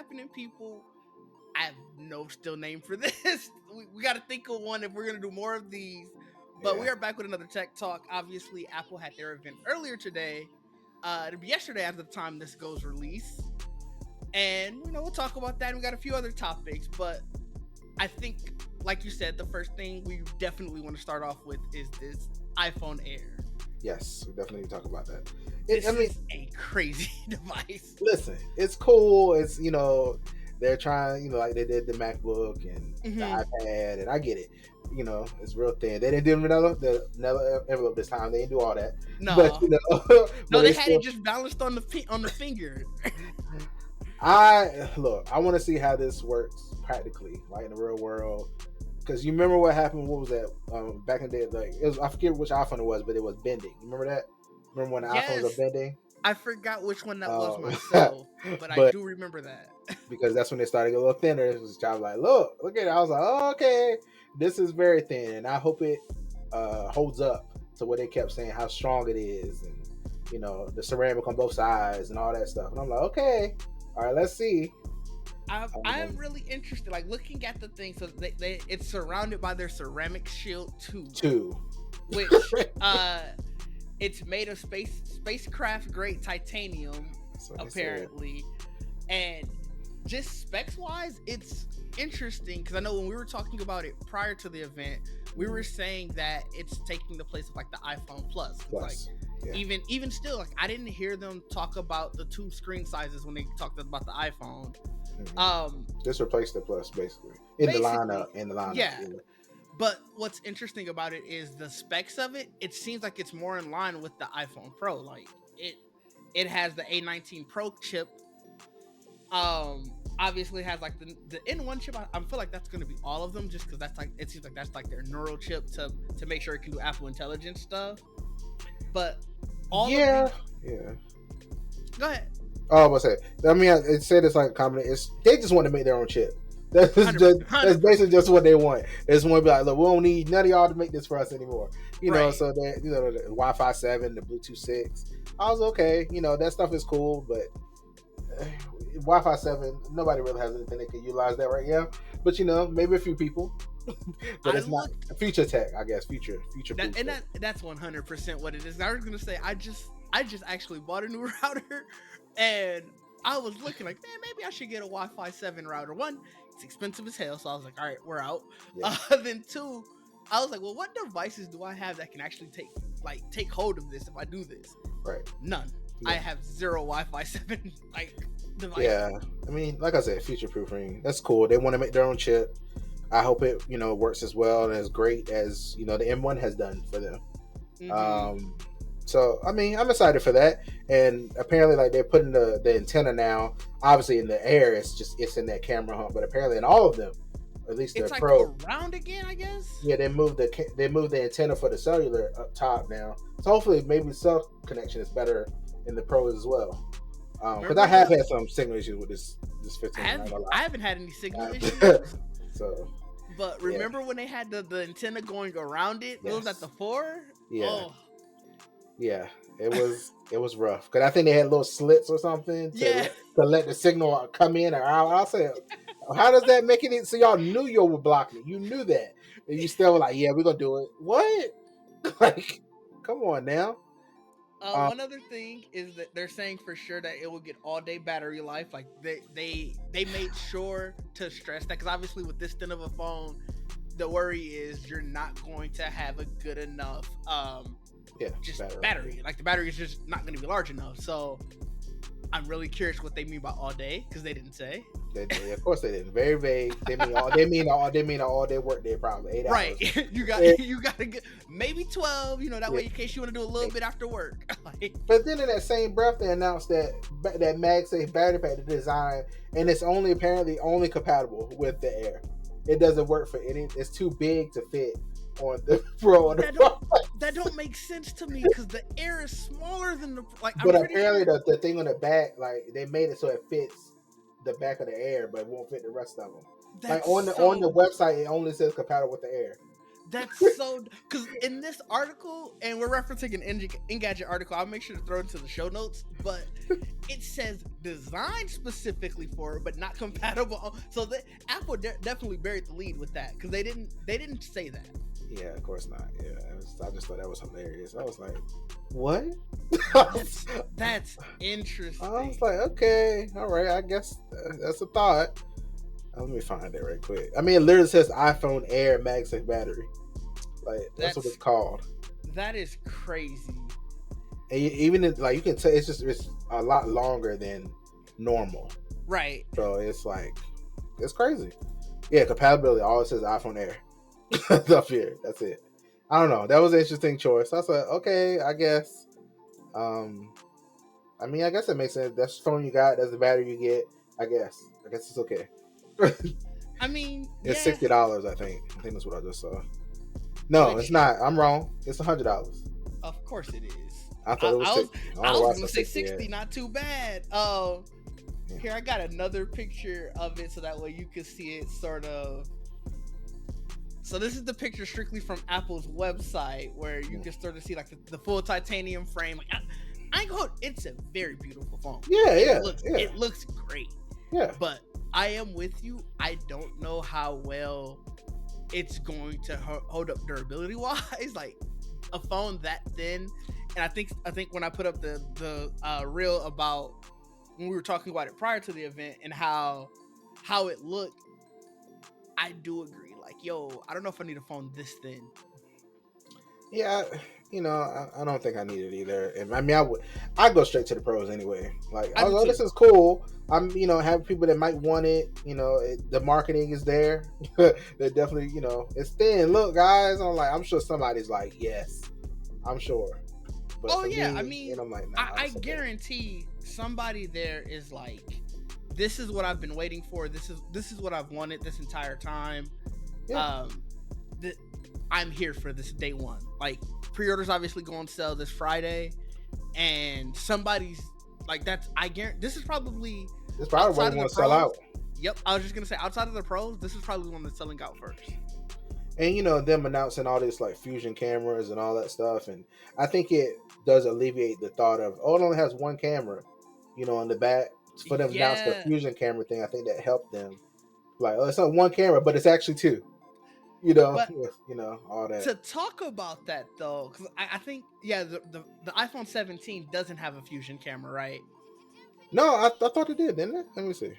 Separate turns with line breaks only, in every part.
happening, people? I have no still name for this. We got to think of one if we're going to do more of these. But we
Yeah.
are back with another tech talk. Obviously, Apple had their event earlier today. It'll be yesterday at the time this goes release. And, we'll talk about that. We got a few other topics. But I think, like you said, the first thing we definitely want to start off with is this iPhone Air.
Yes, we definitely need to talk about that.
This is a crazy device.
Listen, it's cool. It's they're trying, like they did the MacBook and the iPad, and I get it. It's real thin. They didn't do the envelope this time. They didn't do all that.
No,
but
no,
but
they had it just balanced on the finger.
I want to see how this works practically, like in the real world. Because you remember what happened? What was that? Back in the day, like I forget which iPhone it was, but it was bending. You remember that? Remember when the iPhones were bending?
I forgot which one that was myself, but I do remember that.
Because that's when they started to get a little thinner. It was just like, look at it. I was like, oh, okay, this is very thin, and I hope it holds up to what they kept saying, how strong it is, and the ceramic on both sides and all that stuff. And I'm like, okay, all right, let's see.
I'm really interested, like looking at the thing. So it's surrounded by their ceramic shield too, which it's made of spacecraft grade titanium apparently, and just specs wise, it's interesting because I know when we were talking about it prior to the event, we were saying that it's taking the place of like the iPhone Plus. Like even still, like I didn't hear them talk about the two screen sizes when they talked about the iPhone.
Just replace the Plus basically in the lineup.
Yeah. But what's interesting about it is the specs of it. It seems like it's more in line with the iPhone Pro. Like it has the A19 Pro chip. Obviously has like the N1 chip. I feel like that's going to be all of them, just because that's like it seems like that's like their neural chip to make sure it can do Apple Intelligence stuff. But all
Go ahead. Oh, I was say. I mean, it said it's like a combination. They just want to make their own chip. That's basically just what they want. They just want to be like, look, we don't need none of y'all to make this for us anymore. So that the Wi-Fi 7, the Bluetooth 6. I was okay. That stuff is cool, but Wi-Fi 7, nobody really has anything that can utilize that right now. But maybe a few people. But it's not future tech, I guess. Future.
That's 100% what it is. I was gonna say I just actually bought a new router, and I was looking like, man, maybe I should get a Wi-Fi 7 router. One, it's expensive as hell, so I was like, all right, we're out. Yeah. Then two, I was like, well, what devices do I have that can actually take hold of this if I do this?
Right.
None. Yeah. I have zero Wi-Fi 7 devices.
Yeah, I mean, like I said, future proofing. That's cool. They want to make their own chip. I hope it works as well and as great as the M1 has done for them. Mm-hmm. So I mean, I'm excited for that. And apparently, like they're putting the antenna now. Obviously, in the Air, it's in that camera hump. But apparently, in all of them, at least the Pro,
around again, I guess.
Yeah, they moved the antenna for the cellular up top now. So hopefully, maybe cell connection is better in the Pros as well. Because I have had some signal issues with this 15.
I haven't had any signal issues.
So.
But remember when they had the antenna going around it? Yes. It was at the 4.
Yeah.
Oh.
Yeah, it was rough because I think they had little slits or something to let the signal come in or out. I'll say, how does that make it? So y'all knew you were blocking it. You knew that, and you still were like, "Yeah, we're gonna do it." What? Like, come on now.
One other thing is that they're saying for sure that it will get all day battery life. Like they made sure to stress that because obviously with this thin of a phone, the worry is you're not going to have a good enough battery. Like the battery is just not going to be large enough. So I'm really curious what they mean by all day because they didn't say.
Of course they didn't. Very vague. They mean all day work day, probably 8 hours.
Right. you got to get maybe 12. That way in case you want to do a little bit after work.
But then in that same breath, they announced that MagSafe battery pack is designed, and it's apparently only compatible with the Air. It doesn't work for any. It's too big to fit on the Pro.
That don't make sense to me because the Air is smaller than the
But apparently the thing on the back, like they made it so it fits the back of the Air, but it won't fit the rest of them. On the website, it only says compatible with the Air.
That's so, because in this article, and we're referencing an Engadget article, I'll make sure to throw it into the show notes, but it says designed specifically for it, but not compatible. So Apple definitely buried the lead with that, because they didn't say that.
Yeah, of course not. Yeah, I just thought that was hilarious. I was like, what?
That's interesting.
I was like, okay, all right, I guess that's a thought. Let me find it right quick. I mean, it literally says iPhone Air MagSafe battery. Like that's what it's called.
That is crazy.
And even like you can tell, it's a lot longer than normal.
Right.
So it's like it's crazy. Yeah, compatibility. All it says iPhone Air. Up here. That's it. I don't know. That was an interesting choice. I was like, okay, I guess. I mean, I guess it makes sense. That's the phone you got. That's the battery you get. I guess it's okay.
I mean,
it's $60. I think that's what I just saw. No, it's not. I'm wrong. It's $100.
Of course it is.
I thought it was 60.
I was gonna say 60. Not too bad. Here I got another picture of it, so that way you can see it sort of. So this is the picture strictly from Apple's website, where you can sort of see like the full titanium frame. Like, I ain't going. It's a very beautiful phone.
Yeah,
It looks great.
Yeah,
but I am with you. I don't know how well it's going to hold up durability wise. Like a phone that thin, and I think when I put up the reel about when we were talking about it prior to the event and how it looked, I do agree. Like, yo, I don't know if I need a phone this thin.
Yeah, I don't think I need it either. And I mean, I'd go straight to the pros anyway. Like, although this is cool, I'm, have people that might want it. The marketing is there. They're definitely, it's thin. Look, guys, I'm sure somebody's like, yes, I'm sure. But
I mean, I'm like, nah, I guarantee somebody there is like, this is what I've been waiting for. This is what I've wanted this entire time. Yeah. I'm here for this day one. Like, pre-orders obviously going to sell this Friday, and somebody's like, I guarantee this is probably
what you want to sell out.
Yep, I was just gonna say, outside of the pros, this is probably the one that's selling out first.
And them announcing all this like fusion cameras and all that stuff, and I think it does alleviate the thought of, it only has one camera, in the back. For them to announce the fusion camera thing, I think that helped them. Like, it's not one camera, but it's actually two. But, all that.
To talk about that though, because I think the iPhone 17 doesn't have a fusion camera, right?
No, I thought it did, didn't it? Let me see.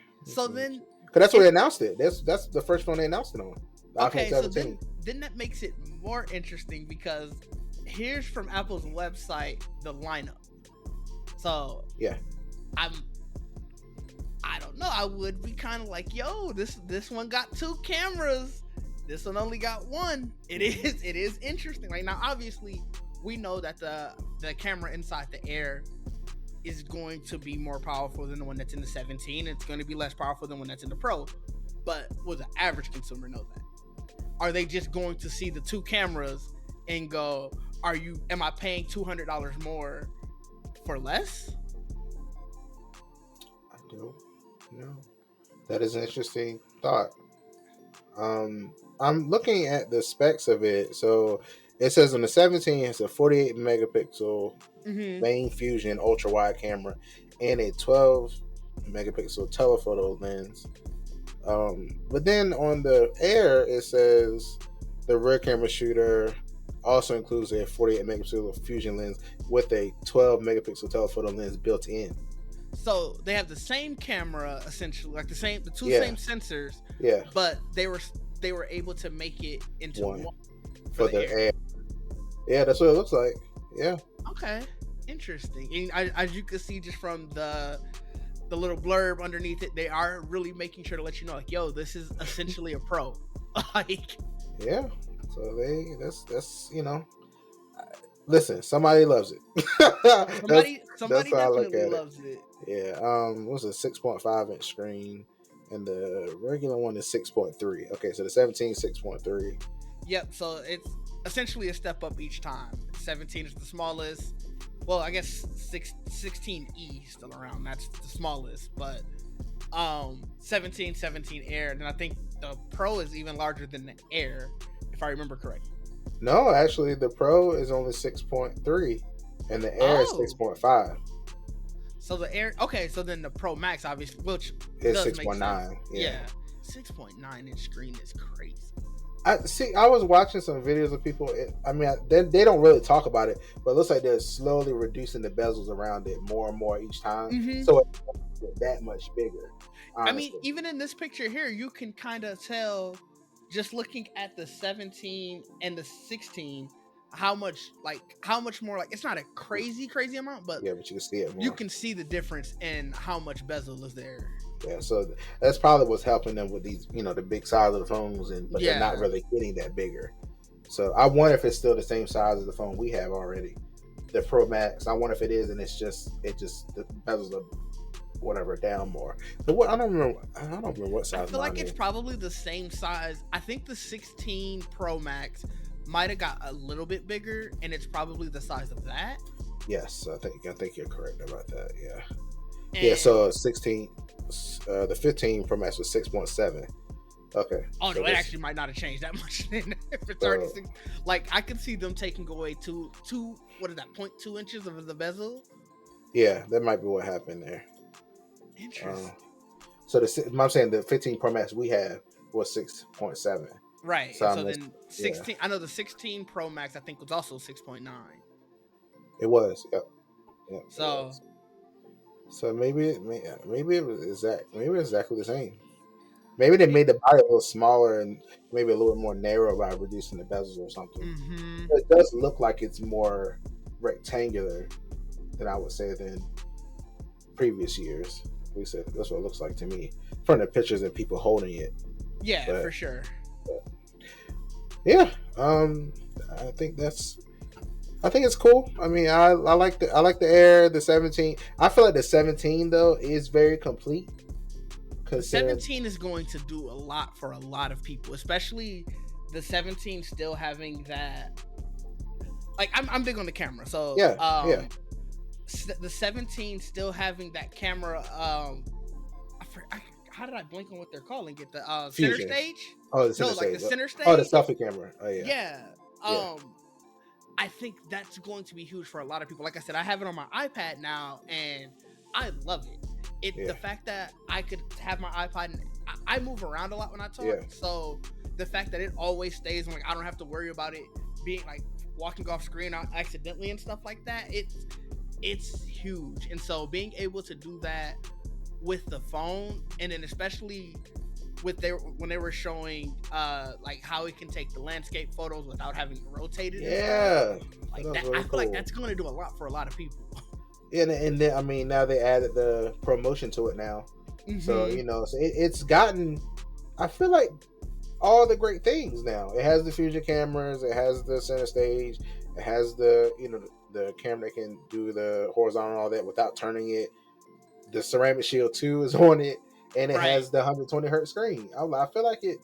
Then,
because that's where they announced it. That's the first phone they announced it on. The
okay,
iPhone 17.
So then that makes it more interesting, because here's from Apple's website the lineup. So
yeah,
I don't know. I would be kind of like, yo, this one got two cameras. This one only got one. It is interesting. Right now, obviously, we know that the camera inside the Air is going to be more powerful than the one that's in the 17. It's going to be less powerful than the one that's in the Pro. But will the average consumer know that? Are they just going to see the two cameras and go, am I paying $200 more for less?
I don't know. That is an interesting thought. I'm looking at the specs of it. So it says on the 17 it's a 48 megapixel main fusion ultra wide camera and a 12 megapixel telephoto lens. But then on the Air it says the rear camera shooter also includes a 48 megapixel fusion lens with a 12 megapixel telephoto lens built in.
So they have the same camera, essentially, like the same sensors.
Yeah.
But they were able to make it into one
for the Air. Yeah, that's what it looks like. Yeah.
Okay. Interesting. And as you can see just from the little blurb underneath it, they are really making sure to let you know, like, yo, this is essentially a Pro. Like.
Yeah. So that's listen, somebody loves it.
somebody definitely loves it.
Yeah. What's a 6.5 inch screen, and the regular one is 6.3. Okay, so the 17 6.3.
Yep. So it's essentially a step up each time. 17 is the smallest. Well, I guess 16E still around. That's the smallest, but 17 Air, and I think the Pro is even larger than the Air, if I remember correctly.
No, actually, the Pro is only 6.3, and the Air is
Oh,
6.5.
so the Air. Okay, so then the Pro Max, obviously, which
It's
does make sense.
6.9. Yeah.
Yeah, 6.9 inch screen is crazy.
I see. I was watching some videos of people. They don't really talk about it, but it looks like they're slowly reducing the bezels around it more and more each time, so it's that much bigger. Honestly.
I mean, even in this picture here, you can kind of tell just looking at the 17 and the 16 how much more, like, it's not a crazy amount, but
yeah, but you can see it more.
You can see the difference in how much bezel is there.
Yeah, so that's probably what's helping them with these, the big size of the phones, but they're not really getting that bigger. So I wonder if it's still the same size as the phone we have already, the Pro Max. I wonder if it is, and it just the bezels are whatever down more. But what I don't remember what size.
I feel like it's probably the same size. I think the 16 Pro Max might have got a little bit bigger, and it's probably the size of that.
Yes, I think you're correct about that. Yeah. And so 16, the 15 Pro Max was 6.7. Okay.
Oh no, it actually might not have changed that much for 36. Like, I could see them taking away two. What is that? 0.2 inches of the bezel.
Yeah, that might be what happened there.
Interesting.
So I'm saying the 15 Pro Max we have was 6.7.
Right. So then 16. Yeah. I know the 16 Pro Max I think was also 6.9.
It was. Yep. So maybe it was exactly the same. Maybe they made the body a little smaller and maybe a little more narrow by reducing the bezels or something.
Mm-hmm.
It does look like it's more rectangular than I would say than previous years. We said that's what it looks like to me from the pictures and people holding it.
Yeah, for sure.
Yeah, I think it's cool. I mean, I like the Air, the 17. I feel like the 17 though is very complete.
The 17 is going to do a lot for a lot of people, especially the 17 still having that. Like, I'm big on the camera, so
yeah.
The 17 still having that camera. How did I blink on what they're calling it? The center stage.
Oh, the center stage.
The center stage.
Oh, the selfie camera. Oh yeah.
Yeah. I think that's going to be huge for a lot of people. Like I said, I have it on my iPad now, and I love it. The fact that I could have my iPod, and I move around a lot when I talk, so the fact that it always stays, and like I don't have to worry about it being like walking off screen accidentally and stuff like that. It's huge, and so being able to do that with the phone, and then especially when they were showing like how it can take the landscape photos without having to rotate it.
Yeah,
like that. I feel like that's going to do a lot for a lot of people.
And then, I mean, now they added the promotion to it now, so so it's gotten. I feel like all the great things now. It has the fusion cameras. It has the center stage. It has the the camera that can do the horizontal and all that without turning it. The Ceramic Shield 2 is on it, and it has the 120 hertz screen. I feel like it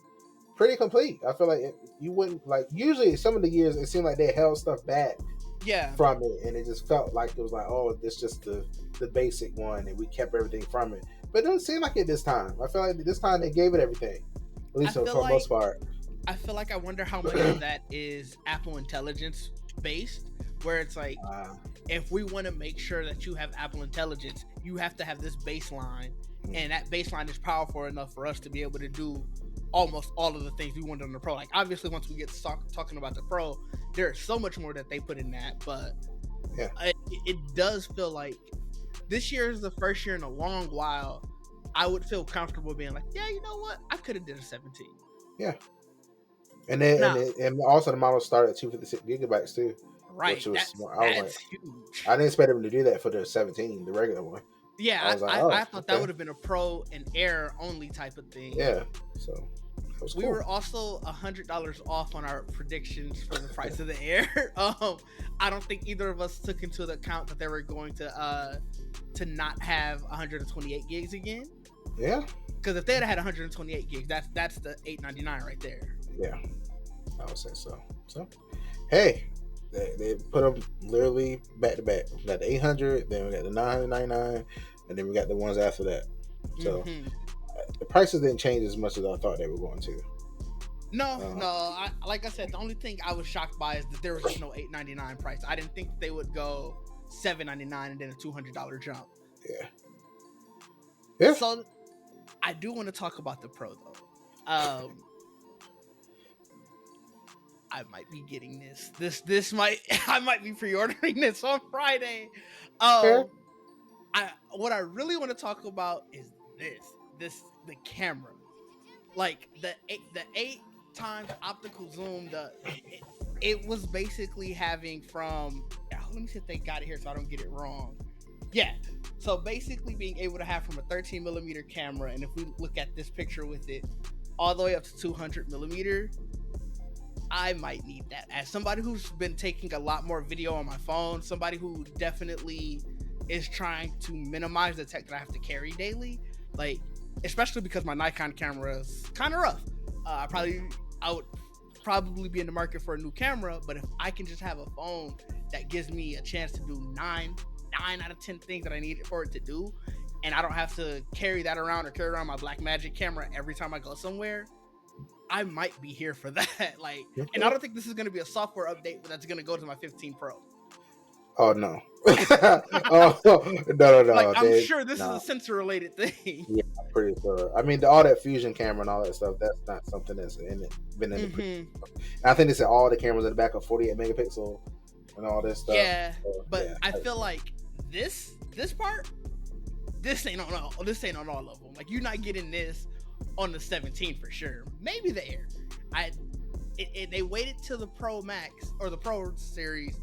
pretty complete. I feel like you wouldn't like usually some of the years it seemed like they held stuff back. From it, and it just felt like it was like, oh, this just the basic one, and we kept everything from it. But it doesn't seem like it this time. I feel like this time they gave it everything, at least for the most part.
I feel like I wonder how much of that is Apple Intelligence based, where it's like, if we want to make sure that you have Apple Intelligence, you have to have this baseline, and that baseline is powerful enough for us to be able to do almost all of the things we wanted on the Pro. Like, obviously, once we get talking about the Pro, there's so much more that they put in that, but it does feel like this year is the first year in a long while I would feel comfortable being like, yeah, you know what, I could have did a 17.
Yeah, and then and also the model started at 256 gigabytes too,
right?
Which was
that's huge.
I didn't expect them to do that for the 17, the regular one.
Yeah, I thought that would have been a Pro and Air only type of thing.
Yeah, so
we were also $100 off on our predictions for the price of the Air. I don't think either of us took into account that they were going to not have 128 gigs again.
Yeah,
because if they had 128 gigs, that's the $899 right there.
Yeah, I would say so. So, hey, they put them literally back to back. We got the 800, then we got the 999, and then we got the ones after that. So the prices didn't change as much as I thought they were going to.
No, like I said, the only thing I was shocked by is that there was just no $899 price. I didn't think they would go $799 and then a $200 jump.
Yeah.
So I do want to talk about the Pro though. I might be getting this. I might be pre-ordering this on Friday. What I really want to talk about is the camera, like the 8x optical zoom. It was basically having from. Let me see if they got it here so I don't get it wrong. Yeah. So basically being able to have from a 13mm camera, and if we look at this picture with it, all the way up to 200mm, I might need that. As somebody who's been taking a lot more video on my phone, somebody who definitely is trying to minimize the tech that I have to carry daily, like, especially because my Nikon camera is kind of rough. I would probably be in the market for a new camera, but if I can just have a phone that gives me a chance to do 9 out of 10 things that I need for it to do, and I don't have to carry that around or carry around my Blackmagic camera every time I go somewhere, I might be here for that. Like, and I don't think this is going to be a software update, but that's going to go to my 15 Pro.
Oh no! No.
Like, I'm sure this is a sensor related thing.
Yeah, I'm pretty sure. I mean, all that fusion camera and all that stuff—that's not something that's been in the. I think they said all the cameras in the back are 48 megapixel and all this stuff.
Yeah, so, but yeah. I feel like this part, this ain't on all of them. Like, you're not getting this on the 17 for sure. Maybe the Air. They waited till the Pro Max or the Pro series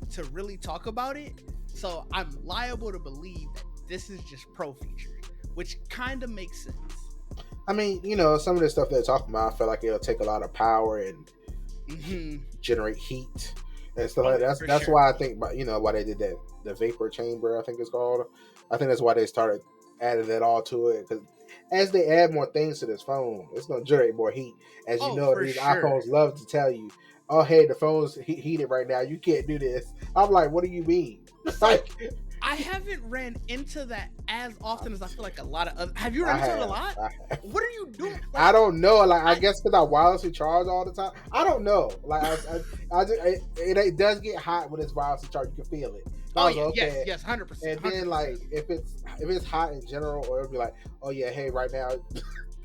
to really talk about it, so I'm liable to believe that this is just Pro features, which kind of makes sense.
I mean, some of the stuff they're talking about, I feel like it'll take a lot of power and generate heat and stuff like that. That's why I think, why they did that, the vapor chamber, I think it's called. I think that's why they started adding that all to it, because as they add more things to this phone, it's going to generate more heat. As you know, these iPhones love to tell you, oh, hey, the phone's heated right now. You can't do this. I'm like, what do you mean? Like,
I haven't ran into that as often as I feel like a lot of other. Have you run into it a lot? What are you doing? Like,
I don't know. Like, I guess because I wirelessly charge all the time. I don't know. Like, it does get hot when it's wirelessly charged. You can feel it.
Yes, 100%.
And then, like, if it's hot in general, or it'll be like, oh yeah, hey, right now.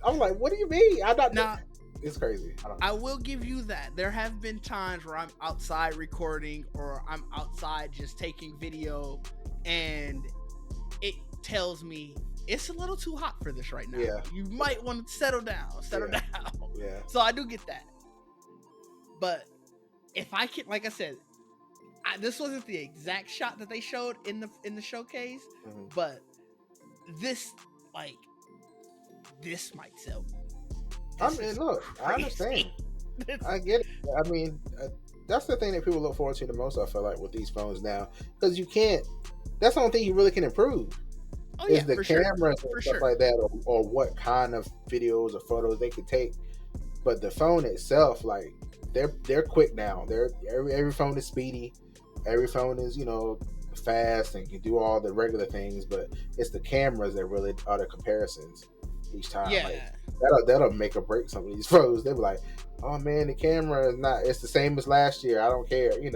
I'm like, what do you mean? I'm not. Now, it's crazy.
I will give you that. There have been times where I'm outside recording or I'm outside just taking video, and it tells me it's a little too hot for this right now. Yeah. You might want to settle down.
Yeah.
So I do get that. But if I can, like I said, this wasn't the exact shot that they showed in the showcase, but this might sell me.
I mean, look, I understand. I get it. I mean, that's the thing that people look forward to the most, I feel like, with these phones now. Because you can't, that's the only thing you really can improve.
Oh, yeah,
is the cameras and stuff like that, or what kind of videos or photos they could take. But the phone itself, like, they're quick now. Every phone is speedy. Every phone is, fast and can do all the regular things. But it's the cameras that really are the comparisons each time.
Yeah.
Like, that'll make or break some of these photos. They'll be like, oh man, the camera is not, it's the same as last year. I don't care. I mean,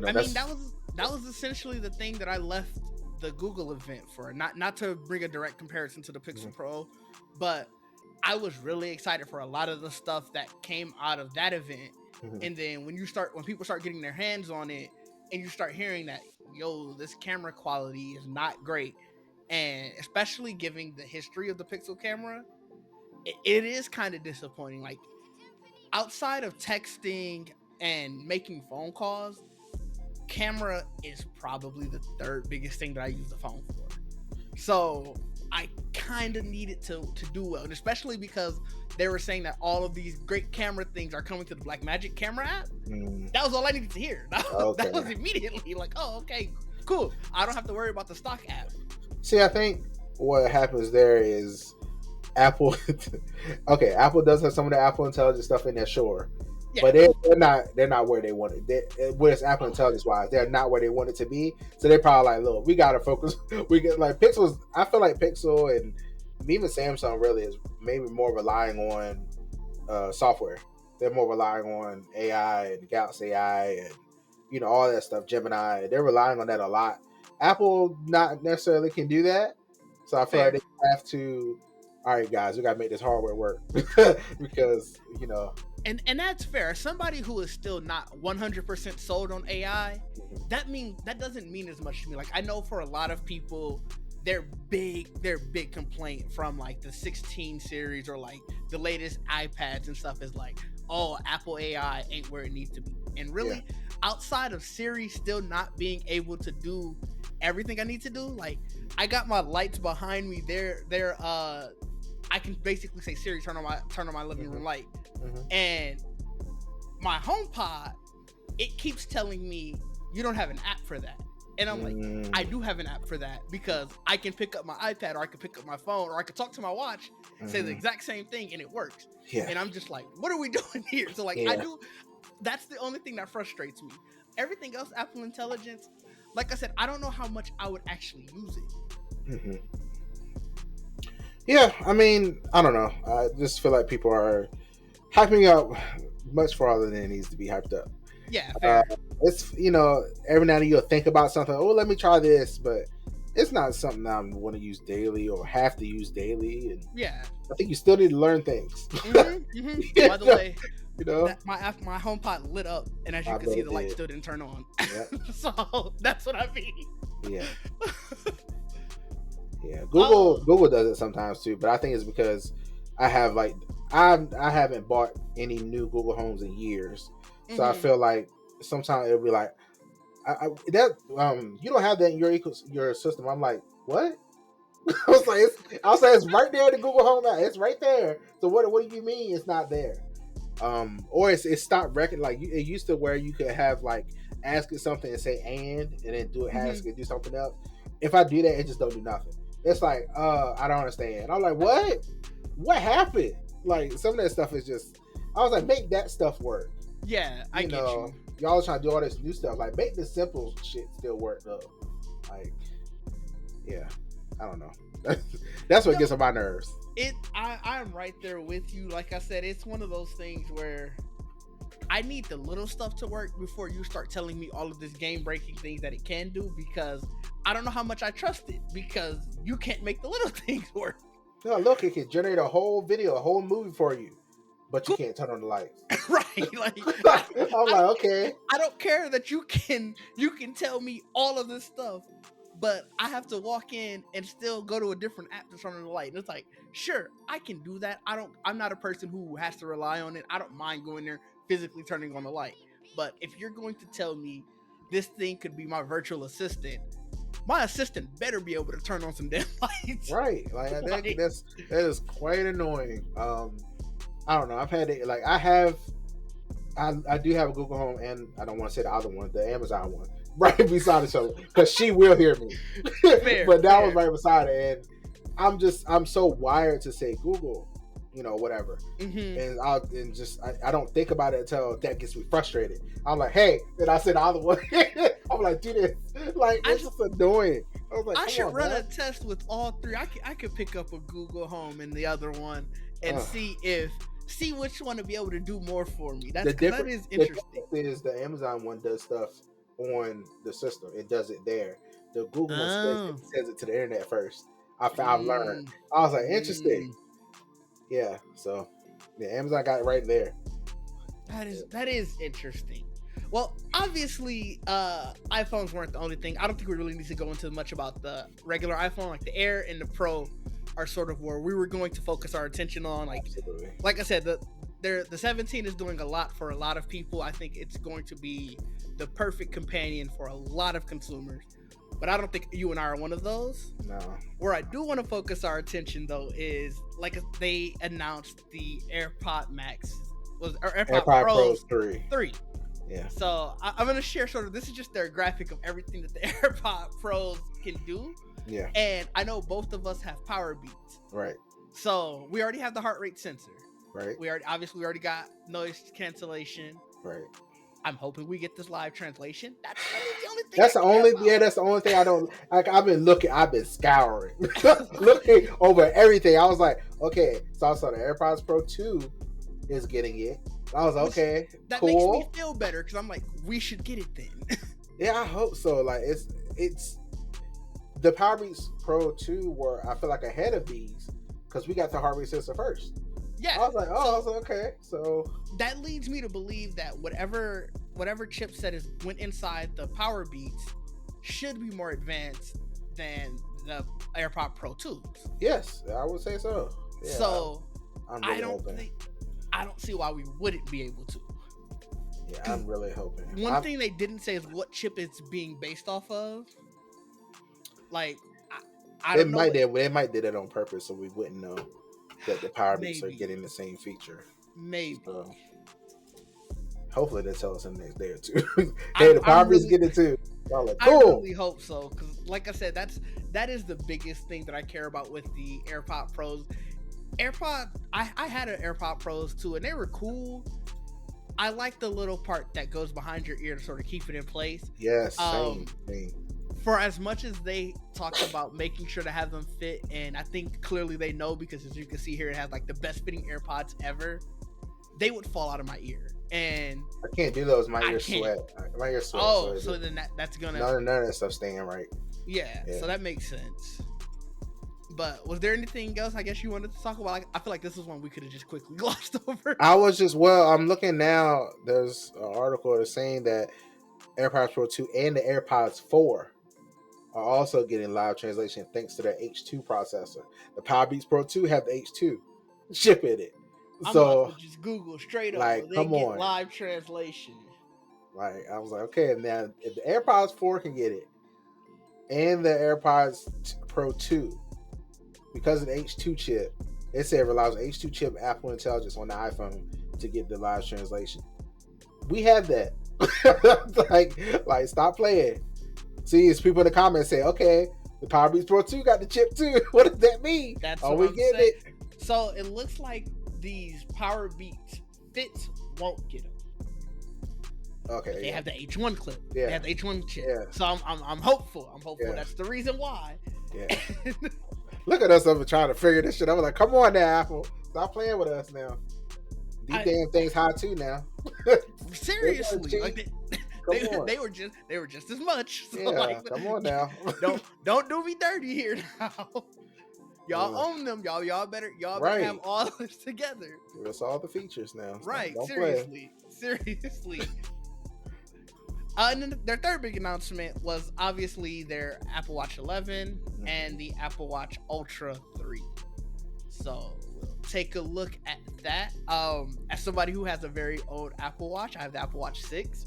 that was essentially the thing that I left the Google event for. Not to bring a direct comparison to the Pixel Pro, but I was really excited for a lot of the stuff that came out of that event. And then when people start getting their hands on it, and you start hearing that, this camera quality is not great, and especially given the history of the Pixel camera, it is kind of disappointing. Like, outside of texting and making phone calls, camera is probably the third biggest thing that I use the phone for. So I kind of needed to do well, and especially because they were saying that all of these great camera things are coming to the Blackmagic camera app. That was all I needed to hear. That was immediately like, oh, okay, cool. I don't have to worry about the stock app.
See, I think what happens there is Apple. Okay, Apple does have some of the Apple Intelligence stuff in there, sure, but they're not where they want it. Where's Apple Intelligence wise, they're not where they want it to be. So they're probably like, look, we gotta focus. We get like Pixels. I feel like Pixel and even Samsung really is maybe more relying on software. They're more relying on AI and Galaxy AI and all that stuff. Gemini. They're relying on that a lot. Apple not necessarily can do that, so I feel like they have to. All right, guys, we gotta make this hardware work because
And that's fair. Somebody who is still not 100% sold on AI, that doesn't mean as much to me. Like, I know for a lot of people, their big complaint from like the 16 series or like the latest iPads and stuff is like, oh, Apple AI ain't where it needs to be. And really, outside of Siri still not being able to do everything I need to do, like, I got my lights behind me. They're I can basically say, Siri, turn on my living room light. And my HomePod, it keeps telling me you don't have an app for that. And I'm like, I do have an app for that, because I can pick up my iPad, or I can pick up my phone, or I can talk to my watch, say the exact same thing, and it works. And I'm just like, what are we doing here? So like, that's the only thing that frustrates me. Everything else, Apple Intelligence, like I said, I don't know how much I would actually use it.
Yeah, I mean, I don't know. I just feel like people are hyping up much farther than it needs to be hyped up.
Yeah, fair.
It's every now and then you'll think about something. Oh, let me try this, but it's not something that I want to use daily or have to use daily. And I think you still need to learn things.
By the way, my HomePod lit up, and as you can see, the light still didn't turn on. So that's what I mean.
Yeah. Yeah, Google does it sometimes too, but I think it's because I have I haven't bought any new Google Homes in years, so I feel like sometimes it'll be like, you don't have that in your system. I'm like, what? I was like, it's right there in the Google Home app. It's right there. So what do you mean it's not there? Or it stopped reckoning. Like, it used to where you could have like ask it something and say and then do it, ask it, do something else. If I do that, it just don't do nothing. It's like, I don't understand. I'm like, what happened? Like, some of that stuff is just, I was like, make that stuff work.
Yeah, I get you.
Y'all trying to do all this new stuff. Like, make the simple shit still work though. Like, yeah, I don't know. That's what gets on my nerves.
I'm right there with you. Like I said, it's one of those things where I need the little stuff to work before you start telling me all of this game-breaking things that it can do, because I don't know how much I trust it, because you can't make the little things work.
No, look, it can generate a whole video, a whole movie for you, but you can't turn on the lights.
Right. Like,
I'm like, okay.
I don't care that you can tell me all of this stuff, but I have to walk in and still go to a different app to turn on the light. And it's like, sure, I can do that. I'm not a person who has to rely on it. I don't mind going there, physically turning on the light. But if you're going to tell me this thing could be my virtual assistant, my assistant better be able to turn on some damn lights.
Right. Like, that is quite annoying. I don't know. I've had it, like, I do have a Google Home, and I don't want to say the other one, the Amazon one, right beside each other, because she will hear me. But that was right beside her, and I'm so wired to say Google, whatever. And I don't think about it until that gets me frustrated. I'm like, hey, then I said the other one. I'm like, do this. Like, it's just annoying. I was like,
I should run a test with all three. I could pick up a Google Home and the other one and see which one to be able to do more for me. That is interesting.
The difference is the Amazon one does stuff on the system. It does it there. The Google one sends it to the internet first. I've learned. I was like, interesting. Yeah, so Amazon got it right there.
That is interesting. Well, obviously, iPhones weren't the only thing. I don't think we really need to go into much about the regular iPhone. Like, the Air and the Pro are sort of where we were going to focus our attention on. Like I said, the 17 is doing a lot for a lot of people. I think it's going to be the perfect companion for a lot of consumers. But I don't think you and I are one of those.
No.
Where I do want to focus our attention, though, is like they announced the AirPod Max, or AirPod Pro 3.
Yeah.
So I'm going to share sort of, this is just their graphic of everything that the AirPod Pros can do.
Yeah.
And I know both of us have Power Beats.
Right.
So we already have the heart rate sensor.
Right.
We already got noise cancellation.
Right.
I'm hoping we get this live translation. That's the only thing.
That's the only thing I don't like. I've been scouring, looking over everything. I was like, okay, so I saw the AirPods Pro 2 is getting it. I was okay.
That
cool.
makes me feel better because I'm like, we should get it then.
Yeah, I hope so. Like it's the Powerbeats Pro 2 were, I feel like, ahead of these because we got the heart rate sensor first.
Yeah,
I was like, oh, so, okay. So
that leads me to believe that whatever chipset went inside the Powerbeats should be more advanced than the AirPod Pro 2s.
Yes, I would say so. Yeah,
so
really
I don't see why we wouldn't be able to.
Yeah, I'm really hoping.
One thing they didn't say is what chip it's being based off of. Like, I don't know.
They might did it on purpose so we wouldn't know that the Powerbeats are getting the same feature.
Maybe.
So, hopefully they tell us in the next day or two. Hey, the Powerbeats get it too. Like, cool.
I really hope so, because like I said, that is the biggest thing that I care about with the AirPod Pros. I had an AirPod Pros too, and they were cool. I like the little part that goes behind your ear to sort of keep it in place.
Yes, same.
For as much as they talked about making sure to have them fit, and I think clearly they know, because as you can see here, it has like the best fitting AirPods ever. They would fall out of my ear, and
I can't do those. My ear sweat. My ear sweat.
Oh, so then that's gonna
none of that stuff staying right.
Yeah, so that makes sense. But was there anything else I guess you wanted to talk about? I feel like this is one we could have just quickly glossed over.
I'm looking now. There's an article that's saying that AirPods Pro 2 and the AirPods 4 are also getting live translation thanks to their H2 processor. The Powerbeats Pro 2 have the H2 chip in it. So
I'm about to just Google straight up.
Like,
they get live translation.
Like, I was like, okay, now if the AirPods 4 can get it, and the AirPods Pro 2, because of the H2 chip, it said it relies on H2 chip Apple Intelligence on the iPhone to get the live translation. We have that. like, stop playing. See, it's people in the comments say, okay, the Powerbeats Pro 2 got the chip too. What does that mean?
That's what we get it. So it looks like these Powerbeats Fits won't get them.
Okay.
They have the H1 clip.
Yeah.
They have the H1 chip.
Yeah.
So I'm hopeful. I'm hopeful that's the reason why.
Yeah. Look at us over trying to figure this shit. I was like, come on now, Apple. Stop playing with us now. These damn things high too now.
Seriously. Like they were just as much. So
yeah, come on now.
don't do me dirty here now. Y'all own them. Y'all better have all this together.
That's all the features now.
Right. Seriously. And then their third big announcement was obviously their Apple Watch 11 and the Apple Watch Ultra 3. So we'll take a look at that. As somebody who has a very old Apple Watch, I have the Apple Watch 6.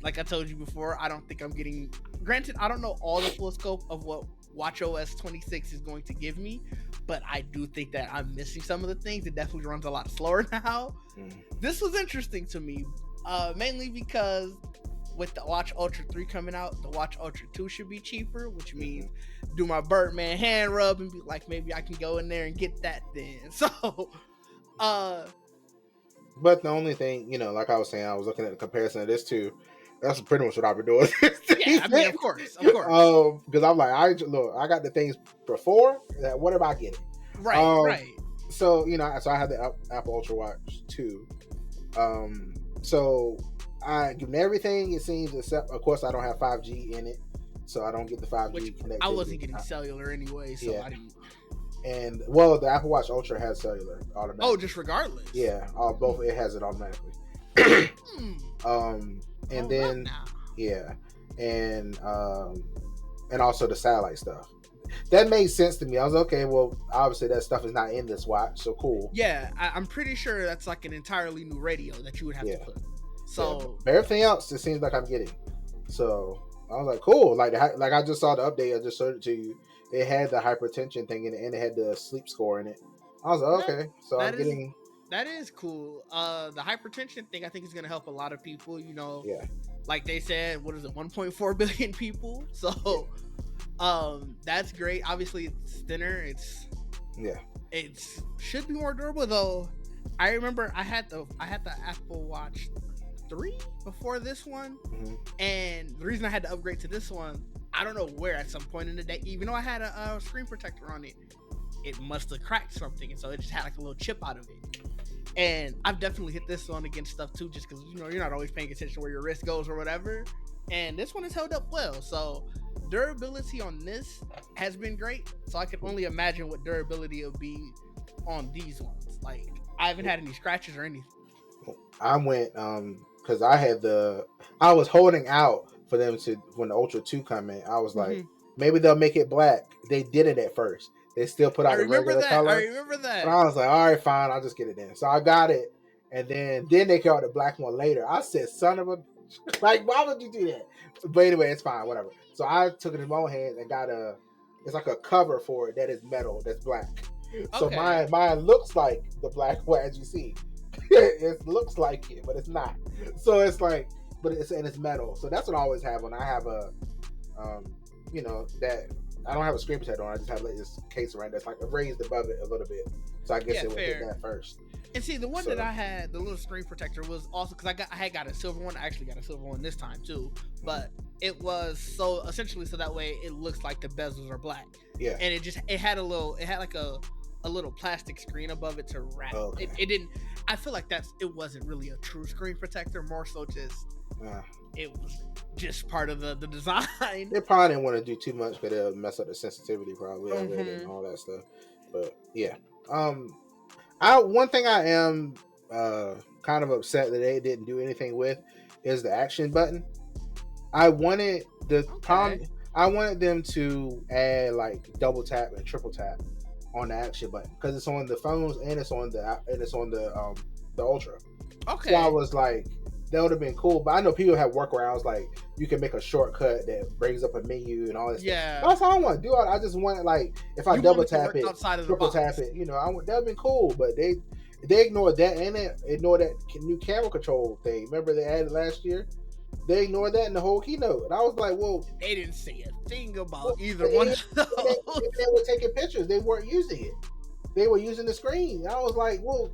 Like I told you before, I don't think I'm getting. Granted, I don't know all the full scope of what WatchOS 26 is going to give me, but I do think that I'm missing some of the things. It definitely runs a lot slower now. This was interesting to me, mainly because with the Watch Ultra 3 coming out, the Watch Ultra 2 should be cheaper, which means do my Birdman hand rub and be like, maybe I can go in there and get that then. So,
but the only thing, like I was saying, I was looking at the comparison of this two. That's pretty much what I've been doing.
Yeah, I mean, of course.
Because I'm like, I got the things before. What am I getting?
Right.
So so I have the Apple Ultra Watch 2. So I give everything it seems, except of course I don't have 5G in it, so I don't get the 5G connectivity.
I wasn't getting cellular anyway, so I didn't.
And the Apple Watch Ultra has cellular automatically.
Oh, just regardless.
Yeah, both it has it automatically. And then and also the satellite stuff. That made sense to me. I was okay. Well, obviously that stuff is not in this watch, so cool.
Yeah, I'm pretty sure that's like an entirely new radio that you would have to put. So
but everything else, it seems like I'm getting. So I was like, cool. Like I just saw the update. I just showed it to you. It had the hypertension thing in it, and it had the sleep score in it. I was like, okay. So I'm getting.
That is cool. The hypertension thing, I think, is going to help a lot of people.
Yeah.
Like they said, what is it, 1.4 billion people? So, that's great. Obviously, it's thinner. It should be more durable though. I remember I had the Apple Watch 3 before this one, and the reason I had to upgrade to this one, I don't know where at some point in the day, even though I had a screen protector on it, it must have cracked something, and so it just had like a little chip out of it. And I've definitely hit this one against stuff too, just because you're not always paying attention where your wrist goes or whatever. And this one has held up well. So durability on this has been great. So I can only imagine what durability will be on these ones. Like I haven't had any scratches or anything.
I went because I was holding out for them to, when the Ultra 2 come in, I was like, maybe they'll make it black. They did it at first. They still put out the regular color.
I remember that.
And I was like, all right, fine, I'll just get it then. So I got it, and then they came out the black one later. I said, son of a, like, why would you do that? But anyway, it's fine, whatever. So I took it in my own hands and got it's like a cover for it that is metal, that's black. So mine looks like the black one, as you see. It looks like it, but it's not. So it's like, but it's metal. So that's what I always have when I have a, that I don't have a screen protector on. I just have like this case around that's like raised above it a little bit. So I guess it would hit that first.
And see, the one that I had, the little screen protector, was also because I had got a silver one. I actually got a silver one this time too, but it was so essentially so that way it looks like the bezels are black.
Yeah.
And it had like a little plastic screen above it to wrap.
Okay.
It didn't. I feel like it wasn't really a true screen protector. More so just it was just part of the design.
They probably didn't want to do too much because it'll mess up the sensitivity probably of it and all that stuff. But yeah, one thing I am kind of upset that they didn't do anything with is the action button. I wanted them to add like double tap and triple tap on the action button because it's on the phones and it's on the Ultra.
Okay.
So I was like, that would have been cool, but I know people have workarounds like you can make a shortcut that brings up a menu and all that stuff. That's all I want to do. I just want it like if I double tap it, triple tap it, that would have been cool. But they ignored that and they ignored that new camera control thing. Remember they added last year? They ignored that in the whole keynote, and I was like, "Well,
they didn't say a thing about either one of those."
They were taking pictures. They weren't using it. They were using the screen. I was like, "Well,